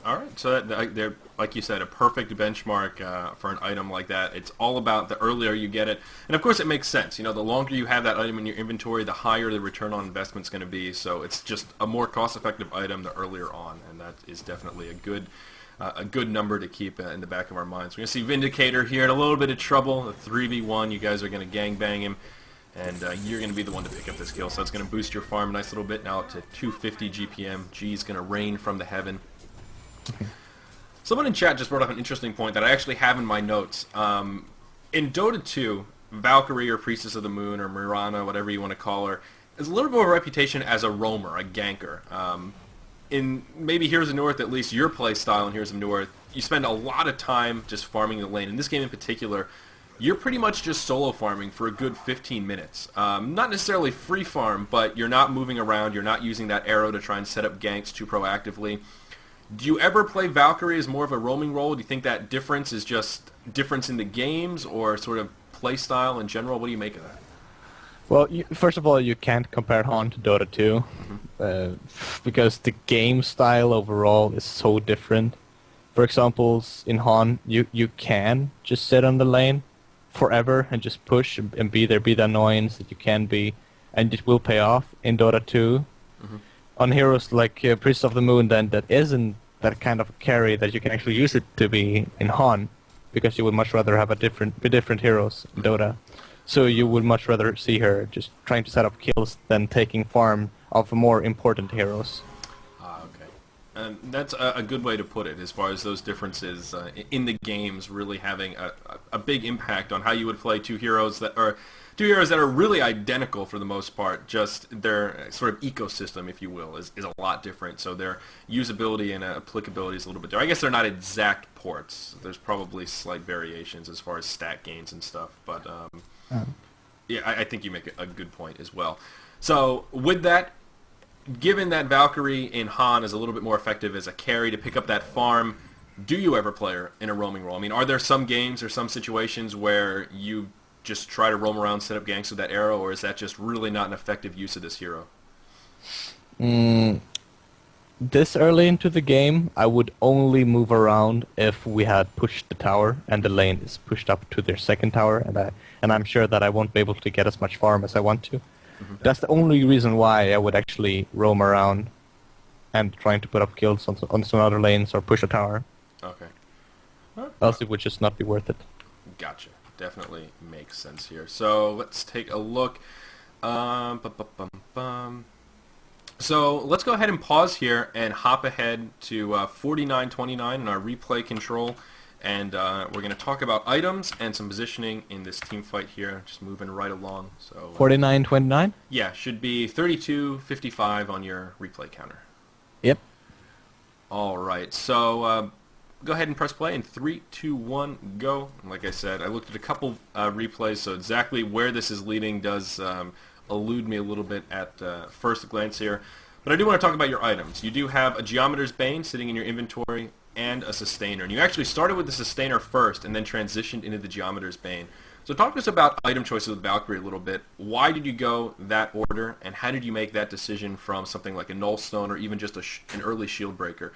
A: All right. So they're, like you said, a perfect benchmark for an item like that. It's all about the earlier you get it, and of course it makes sense. You know, the longer you have that item in your inventory, the higher the return on investment is going to be. So it's just a more cost-effective item the earlier on, and that is definitely a good number to keep in the back of our minds. We're going to see Vindicator here in a little bit of trouble. A 3v1. You guys are going to gangbang him, and you're going to be the one to pick up this kill. So it's going to boost your farm a nice little bit now up to 250 GPM. G's going to rain from the heaven. Someone in chat just brought up an interesting point that I actually have in my notes. In Dota 2, Valkyrie or Priestess of the Moon or Mirana, whatever you want to call her, has a little bit of a reputation as a roamer, a ganker. In maybe Heroes of North, at least your play style in Heroes of North, you spend a lot of time just farming the lane. In this game in particular, you're pretty much just solo farming for a good 15 minutes. Not necessarily free farm, but you're not moving around. You're not using that arrow to try and set up ganks too proactively. Do you ever play Valkyrie as more of a roaming role? Do you think that difference is just difference in the games or sort of play style in general? What do you make of that?
B: Well, first of all, you can't compare Han to Dota 2, because the game style overall is so different. For example, in Han, you can just sit on the lane forever and just push and be the annoyance that you can be, and it will pay off. In Dota 2, on heroes like Priest of the Moon, then that isn't that kind of carry that you can actually use it to be in Han, because you would much rather have different heroes in Dota. So you would much rather see her just trying to set up kills than taking farm of more important heroes.
A: Okay. And that's a good way to put it, as far as those differences in the games really having a big impact on how you would play two heroes that are really identical for the most part. Just their sort of ecosystem, if you will, is a lot different. So their usability and applicability is a little bit different. I guess they're not exact ports. There's probably slight variations as far as stat gains and stuff, but yeah, I think you make a good point as well. So with that, given that Valkyrie in Han is a little bit more effective as a carry to pick up that farm, do you ever play her in a roaming role? I mean, are there some games or some situations where you just try to roam around, set up ganks with that arrow, or is that just really not an effective use of this hero?
B: This early into the game, I would only move around if we had pushed the tower and the lane is pushed up to their second tower, and I'm sure that I won't be able to get as much farm as I want to. That's the only reason why I would actually roam around and trying to put up kills on some other lanes or push a tower.
A: Okay.
B: Else it would just not be worth it.
A: Gotcha. Definitely makes sense here. So let's take a look. So let's go ahead and pause here and hop ahead to 49.29 in our replay control, and we're going to talk about items and some positioning in this team fight here. Just moving right along. So
B: 49.29?
A: yeah, should be 32.55 on your replay counter.
B: Yep.
A: All right, so go ahead and press play in 3, 2, 1, go. And like I said, I looked at a couple replays, so exactly where this is leading does elude me a little bit at first glance here. But I do want to talk about your items. You do have a Geometer's Bane sitting in your inventory and a Sustainer. And you actually started with the Sustainer first and then transitioned into the Geometer's Bane. So talk to us about item choices with Valkyrie a little bit. Why did you go that order, and how did you make that decision from something like a Nullstone or even just an early Shield Breaker?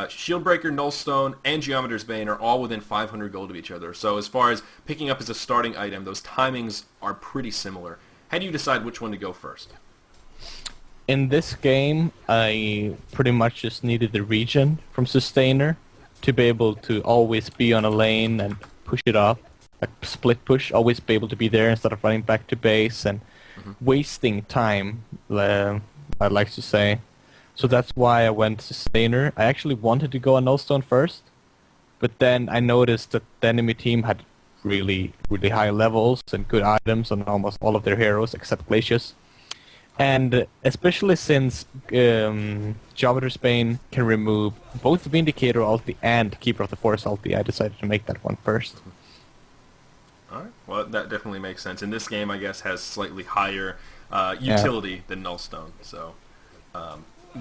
A: Shield Breaker, Nullstone, and Geometer's Bane are all within 500 gold of each other. So as far as picking up as a starting item, those timings are pretty similar. How do you decide which one to go first?
B: In this game, I pretty much just needed the regen from Sustainer to be able to always be on a lane and push it up. A split push, always be able to be there instead of running back to base and wasting time, I'd like to say. So that's why I went Sustainer. I actually wanted to go on Nullstone first, but then I noticed that the enemy team had really high levels and good items on almost all of their heroes except Glacius. And especially since Geometer's Bane can remove both Vindicator ulti and Keeper of the Forest ulti, I decided to make that one first.
A: Alright, well that definitely makes sense. And this game, I guess, has slightly higher utility than Nullstone, so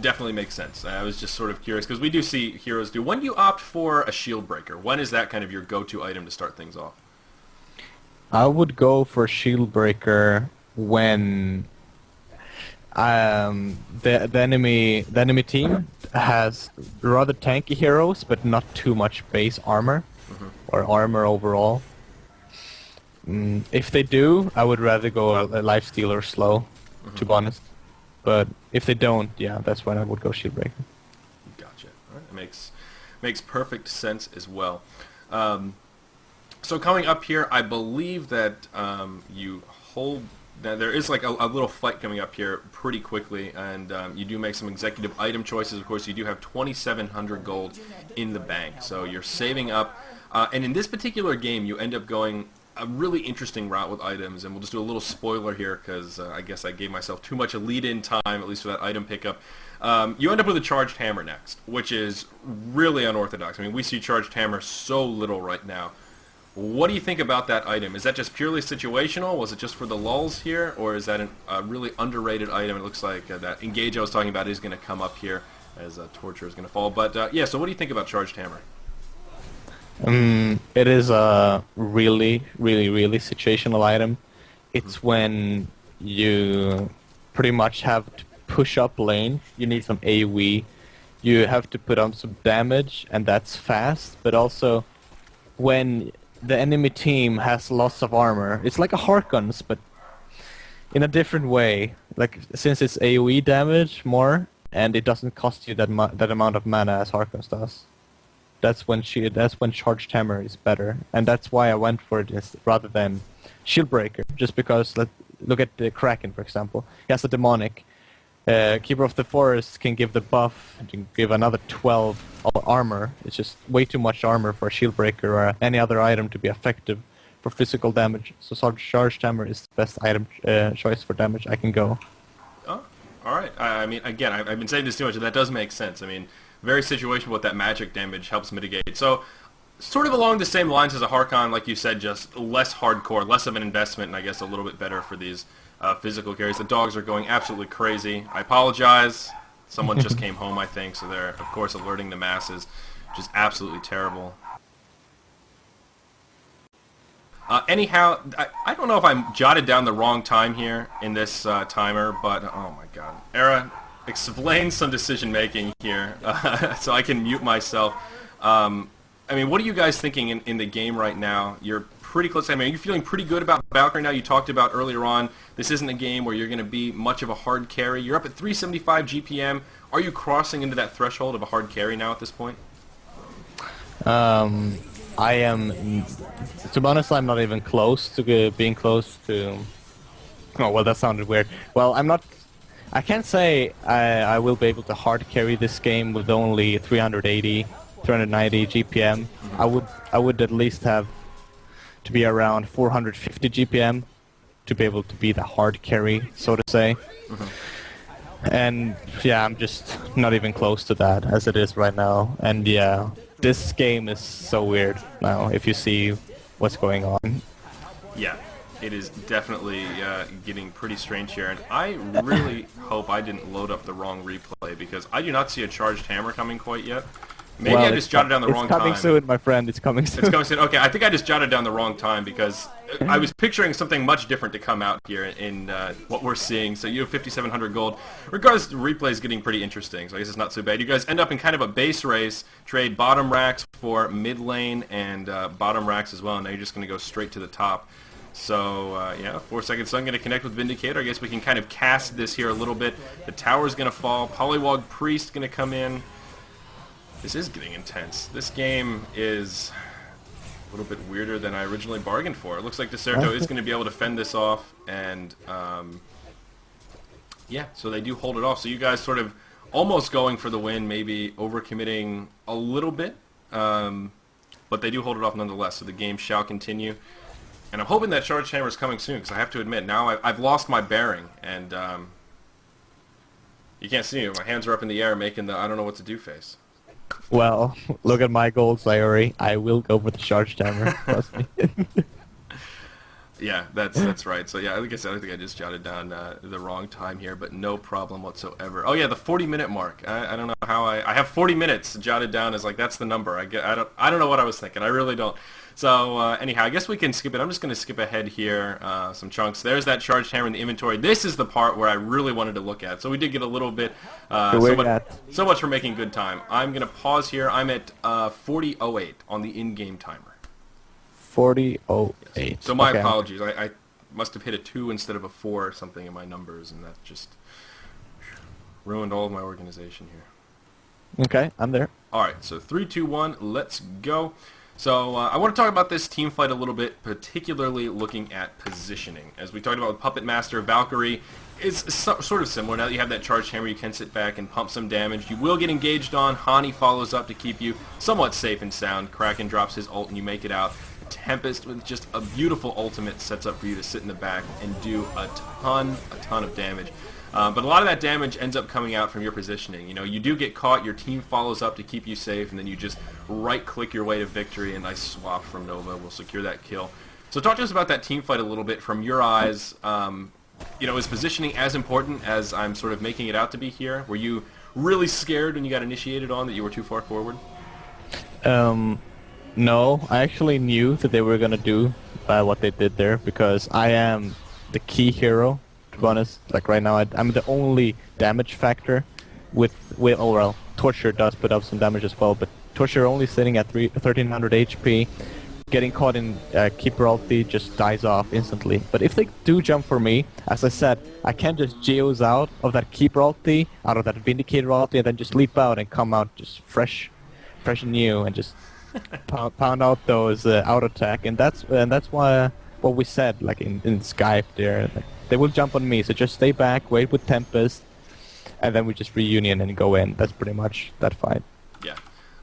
A: definitely makes sense. I was just sort of curious, because we do see heroes do. When do you opt for a Shield Breaker? When is that kind of your go-to item to start things off?
B: I would go for Shield Breaker when the enemy team has rather tanky heroes, but not too much base armor or armor overall. If they do, I would rather go a Lifesteal or Slow, to be honest. But if they don't, yeah, that's when I would go Shield Breaker.
A: Gotcha. All right. It makes perfect sense as well. So coming up here, I believe that you hold. Now, there is like a little fight coming up here pretty quickly, and you do make some executive item choices. Of course, you do have 2,700 gold in the bank, so you're saving up. And in this particular game, you end up going a really interesting route with items, and we'll just do a little spoiler here because I guess I gave myself too much a lead-in time, at least for that item pickup. You end up with a Charged Hammer next, which is really unorthodox. I mean, we see Charged Hammer so little right now. What do you think about that item? Is that just purely situational? Was it just for the lulls here, or is that a really underrated item? It looks like that Engage I was talking about is going to come up here as Torture is going to fall. But yeah, so what do you think about Charged Hammer?
B: It is a really situational item. It's when you pretty much have to push up lane, you need some AoE, you have to put on some damage, and that's fast, but also when the enemy team has lots of armor, it's like a Harkon's, but in a different way. Like, since it's AoE damage more, and it doesn't cost you that amount of mana as Harkon's does. That's when Charged Hammer is better, and that's why I went for it rather than Shield Breaker. Just because, look at the Kraken, for example. He has a demonic. Keeper of the Forest can give the buff, and can give another 12 armor. It's just way too much armor for a Shield Breaker or any other item to be effective for physical damage. So Charged Hammer is the best item choice for damage I can go.
A: Oh, all right. I mean, again, I've been saying this too much, and that does make sense. I mean, very situational with that magic damage helps mitigate. So, sort of along the same lines as a Harkon, like you said, just less hardcore, less of an investment, and I guess a little bit better for these physical carries. The dogs are going absolutely crazy. I apologize. Someone just came home, I think, so they're, of course, alerting the masses, which is absolutely terrible. Anyhow, I don't know if I jotted down the wrong time here in this timer, but oh my god. Era, explain some decision making here so I can mute myself. I mean, what are you guys thinking in the game right now? You're pretty close. I mean, are you feeling pretty good about Valkyrie now? You talked about earlier on, this isn't a game where you're going to be much of a hard carry. You're up at 375 GPM. Are you crossing into that threshold of a hard carry now at this point?
B: I am, to be honest, I'm not even close to being close to... Oh, well, that sounded weird. Well, I'm not I can't say I will be able to hard carry this game with only 390 GPM. I would at least have to be around 450 GPM to be able to be the hard carry, so to say. And yeah, I'm just not even close to that as it is right now. And yeah, this game is so weird now if you see what's going on.
A: Yeah, it is definitely getting pretty strange here, and I really hope I didn't load up the wrong replay because I do not see a charged hammer coming quite yet. Maybe I just jotted down the wrong time.
B: It's coming soon, my friend. It's coming soon.
A: It's coming soon. Okay, I think I just jotted down the wrong time because I was picturing something much different to come out here in what we're seeing. So you have 5,700 gold. Regardless, the replay is getting pretty interesting, so I guess it's not so bad. You guys end up in kind of a base race, trade bottom racks for mid lane and bottom racks as well, and now you're just going to go straight to the top. So, yeah, 4 seconds. So I'm going to connect with Vindicator. I guess we can kind of cast this here a little bit. The tower's going to fall. Polywog Priest going to come in. This is getting intense. This game is a little bit weirder than I originally bargained for. It looks like Deserto is going to be able to fend this off, and yeah, so they do hold it off. So you guys sort of almost going for the win, maybe overcommitting a little bit, but they do hold it off nonetheless, so the game shall continue. And I'm hoping that Charged Hammer is coming soon, because I have to admit, now I've lost my bearing, and you can't see me. My hands are up in the air making the I don't know what to do face.
B: Well, look at my gold, Zyori. I will go for the Charged Hammer, trust me.
A: Yeah, that's right. So yeah, like I said, I think I just jotted down the wrong time here, but no problem whatsoever. Oh yeah, the 40-minute mark. I don't know how I have 40 minutes jotted down as like that's the number. I don't know what I was thinking. I really don't. So anyhow, I guess we can skip it. I'm just going to skip ahead here some chunks. There's that Charged Hammer in the inventory. This is the part where I really wanted to look at. So we did get a little bit. So much for making good time. I'm going to pause here. I'm at 40:08 on the in-game timer.
B: 40:08.
A: Yes. So my apologies. I must have hit a 2 instead of a 4 or something in my numbers, and that just ruined all of my organization here.
B: Okay, I'm there.
A: All right, so 3, 2, 1, let's go. So I want to talk about this team fight a little bit, particularly looking at positioning. As we talked about with Puppet Master, Valkyrie is sort of similar. Now that you have that Charged Hammer, you can sit back and pump some damage. You will get engaged on. Hani follows up to keep you somewhat safe and sound. Kraken drops his ult and you make it out. Tempest with just a beautiful ultimate sets up for you to sit in the back and do a ton of damage. But a lot of that damage ends up coming out from your positioning. You know, you do get caught, your team follows up to keep you safe, and then you just right-click your way to victory, and nice swap from Nova will secure that kill. So talk to us about that team fight a little bit from your eyes. You know, is positioning as important as I'm sort of making it out to be here? Were you really scared when you got initiated on that you were too far forward?
B: No, I actually knew that they were going to do what they did there, because I am the key hero. To be honest, like right now, I'm the only damage factor with oh well, Torture does put up some damage as well, but Torture only sitting at 1300 HP, getting caught in Keeper ulti just dies off instantly. But if they do jump for me, as I said, I can just Geos out of that Keeper ulti, out of that Vindicator ulti, and then just leap out and come out just fresh and new, and just pound out those auto attack. And that's why what we said, like in Skype there. Like, they will jump on me, so just stay back, wait with Tempest, and then we just reunion and go in. That's pretty much that fight.
A: Yeah,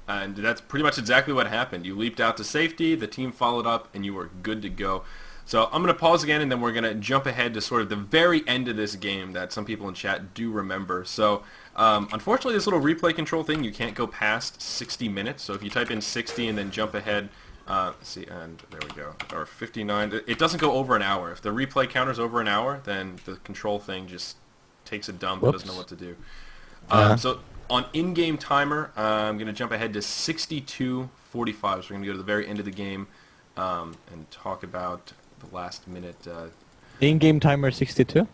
A: and that's pretty much exactly what happened. You leaped out to safety, the team followed up, and you were good to go. So I'm going to pause again, and then we're going to jump ahead to sort of the very end of this game that some people in chat do remember. So unfortunately, this little replay control thing, you can't go past 60 minutes. So if you type in 60 and then jump ahead, see, and there we go, or 59. It doesn't go over an hour. If the replay counter's over an hour, then the control thing just takes a dump. It doesn't know what to do. So on in-game timer, I'm going to jump ahead to 62:45. So we're going to go to the very end of the game and talk about the last minute.
B: In-game timer 62?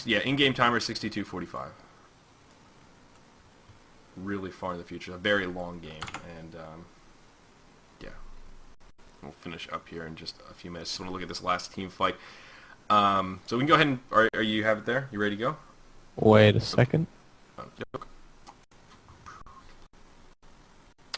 A: Yeah, in-game timer 62:45. Really far in the future. A very long game, and yeah. We'll finish up here in just a few minutes. Just want to look at this last team fight. So we can go ahead and... Are you have it there? You ready to go?
B: Wait a second.
A: Okay.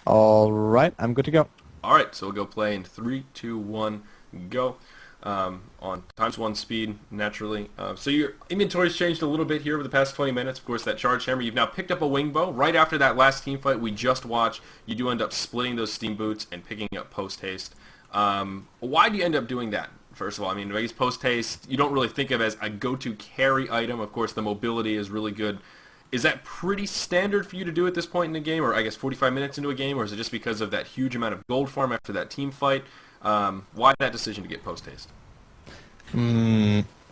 B: Alright, I'm good to go.
A: Alright, so we'll go play in 3, 2, 1, go. on ×1 speed, naturally. So your inventory's changed a little bit here over the past 20 minutes. Of course, that charge hammer, you've now picked up a wing bow. Right after that last team fight we just watched, you do end up splitting those steam boots and picking up post-haste. Why do you end up doing that? First of all, I mean, I guess post-haste, you don't really think of as a go-to carry item. Of course, the mobility is really good. Is that pretty standard for you to do at this point in the game, or I guess 45 minutes into a game, or is it just because of that huge amount of gold farm after that team fight? Why that decision to get post-haste?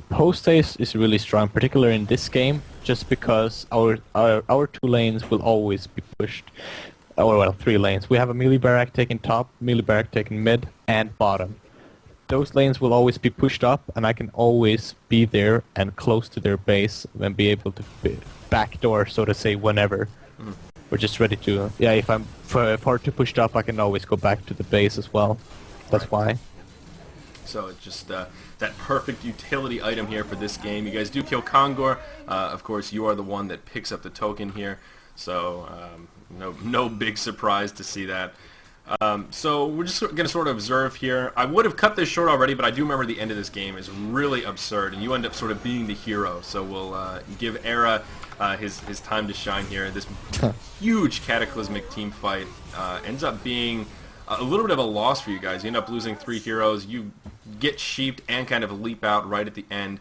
B: Post-haste is really strong, particularly in this game, just because our 2 lanes will always be pushed. Or, well, 3 lanes. We have a melee barrack taking top, melee barrack taking mid, and bottom. Those lanes will always be pushed up, and I can always be there and close to their base and be able to backdoor, so to say, whenever. We're just ready to... Yeah, if I'm far too pushed up, I can always go back to the base as well. That's why.
A: So it's just that perfect utility item here for this game. You guys do kill Kongor. Of course, you are the one that picks up the token here. So no big surprise to see that. So we're just going to sort of observe here. I would have cut this short already, but I do remember the end of this game is really absurd, and you end up sort of being the hero. So we'll give Era his time to shine here. This huge cataclysmic team fight ends up being a little bit of a loss for you guys. You end up losing 3 heroes. You get sheeped and kind of leap out right at the end.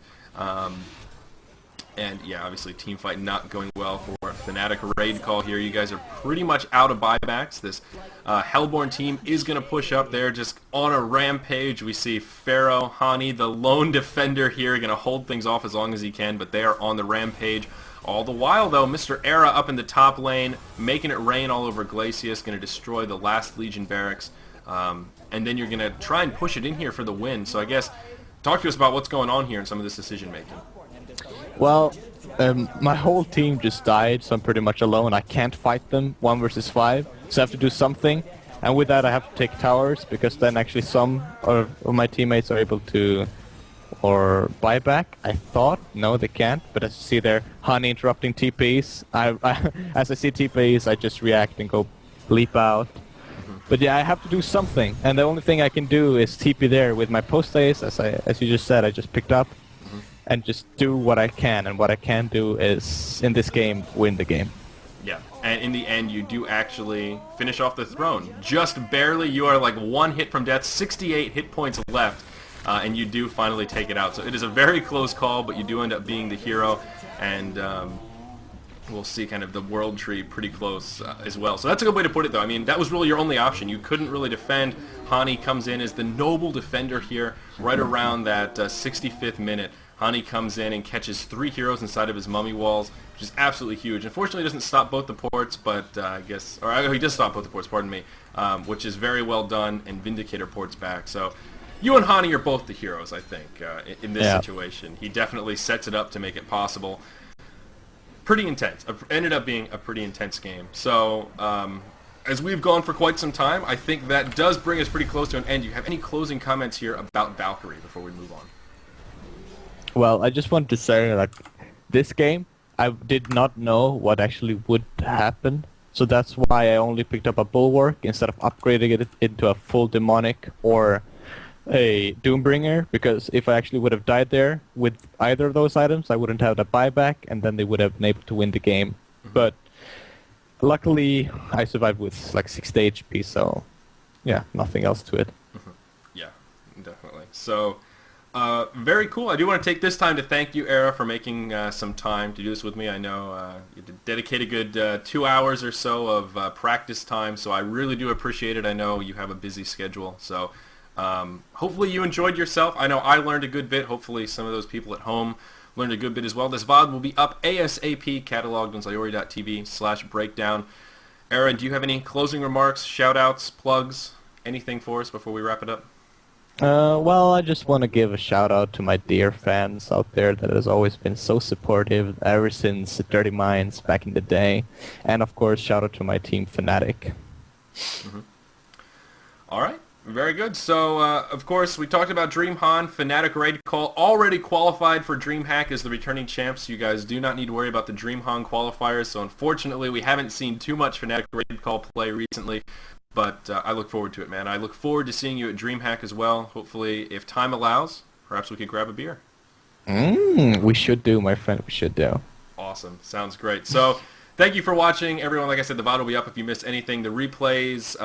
A: And yeah, obviously team fight not going well for Fnatic Raid Call here. You guys are pretty much out of buybacks. This Hellborn team is going to push up there just on a rampage. We see Pharaoh, Hani, the lone defender here, going to hold things off as long as he can, but they are on the rampage. All the while, though, Mr. Era up in the top lane, making it rain all over Glacius, going to destroy the last Legion barracks. And then you're going to try and push it in here for the win. So I guess, talk to us about what's going on here in some of this decision-making.
B: Well, my whole team just died, so I'm pretty much alone. I can't fight them 1 versus 5, so I have to do something. And with that, I have to take towers, because then actually some of my teammates are able to buy back. I thought, no, they can't. But as you see there, Honey interrupting TPs. As I see TPs, I just react and go leap out. But yeah, I have to do something, and the only thing I can do is TP there with my post-haste, as you just said, I just picked up. And just do what I can, and what I can do is, in this game, win the game.
A: Yeah, and in the end, you do actually finish off the throne. Just barely, you are like 1 hit from death, 68 hit points left, and you do finally take it out. So it is a very close call, but you do end up being the hero, and we'll see kind of the world tree pretty close as well. So that's a good way to put it, though. I mean, that was really your only option. You couldn't really defend. Hani comes in as the noble defender here, right around that 65th minute. Hani comes in and catches 3 heroes inside of his mummy walls, which is absolutely huge. Unfortunately, he doesn't stop both the ports, but I guess... Or he does stop both the ports, pardon me, which is very well done, and Vindicator ports back. So you and Hani are both the heroes, I think, in this situation. He definitely sets it up to make it possible. Pretty intense. Ended up being a pretty intense game. So as we've gone for quite some time, I think that does bring us pretty close to an end. Do you have any closing comments here about Valkyrie before we move on?
B: Well, I just wanted to say, like, this game, I did not know what actually would happen. So that's why I only picked up a Bulwark instead of upgrading it into a full Demonic or a Doombringer. Because if I actually would have died there with either of those items, I wouldn't have the buyback, and then they would have been able to win the game. But luckily, I survived with like 60 HP, so yeah, nothing else to it.
A: Yeah, definitely. So... very cool. I do want to take this time to thank you, Era, for making some time to do this with me. I know you dedicate a good 2 hours or so of practice time, so I really do appreciate it. I know you have a busy schedule, so hopefully you enjoyed yourself. I know I learned a good bit. Hopefully some of those people at home learned a good bit as well. This VOD will be up ASAP, cataloged on ZyoriTV/breakdown. Era, do you have any closing remarks, shout-outs, plugs, anything for us before we wrap it up?
B: Well, I just want to give a shout out to my dear fans out there that has always been so supportive ever since Dirty Minds back in the day. And of course, shout out to my team Fnatic.
A: Alright, very good. So, of course, we talked about DreamHan. Fnatic Raid Call already qualified for DreamHack as the returning champs. You guys do not need to worry about the DreamHan qualifiers. So, unfortunately, we haven't seen too much Fnatic Raid Call play recently. But I look forward to it, man. I look forward to seeing you at DreamHack as well. Hopefully, if time allows, perhaps we could grab a beer.
B: We should do, my friend. We should do.
A: Awesome. Sounds great. So, thank you for watching, everyone. Like I said, the VOD will be up if you missed anything. The replays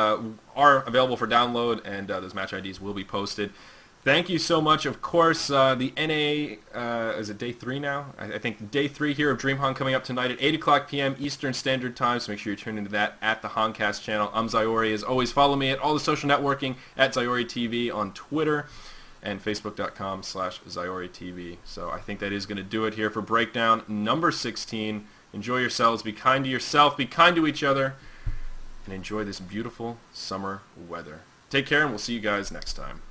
A: are available for download, and those match IDs will be posted. Thank you so much. Of course, the NA, is it day 3 now? I think day 3 here of DreamHack coming up tonight at 8 o'clock p.m. Eastern Standard Time, so make sure you tune into that at the Honcast channel. I'm Zyori. As always, follow me at all the social networking at ZyoriTV on Twitter and Facebook.com/ZyoriTV. So I think that is going to do it here for Breakdown number 16. Enjoy yourselves. Be kind to yourself. Be kind to each other. And enjoy this beautiful summer weather. Take care, and we'll see you guys next time.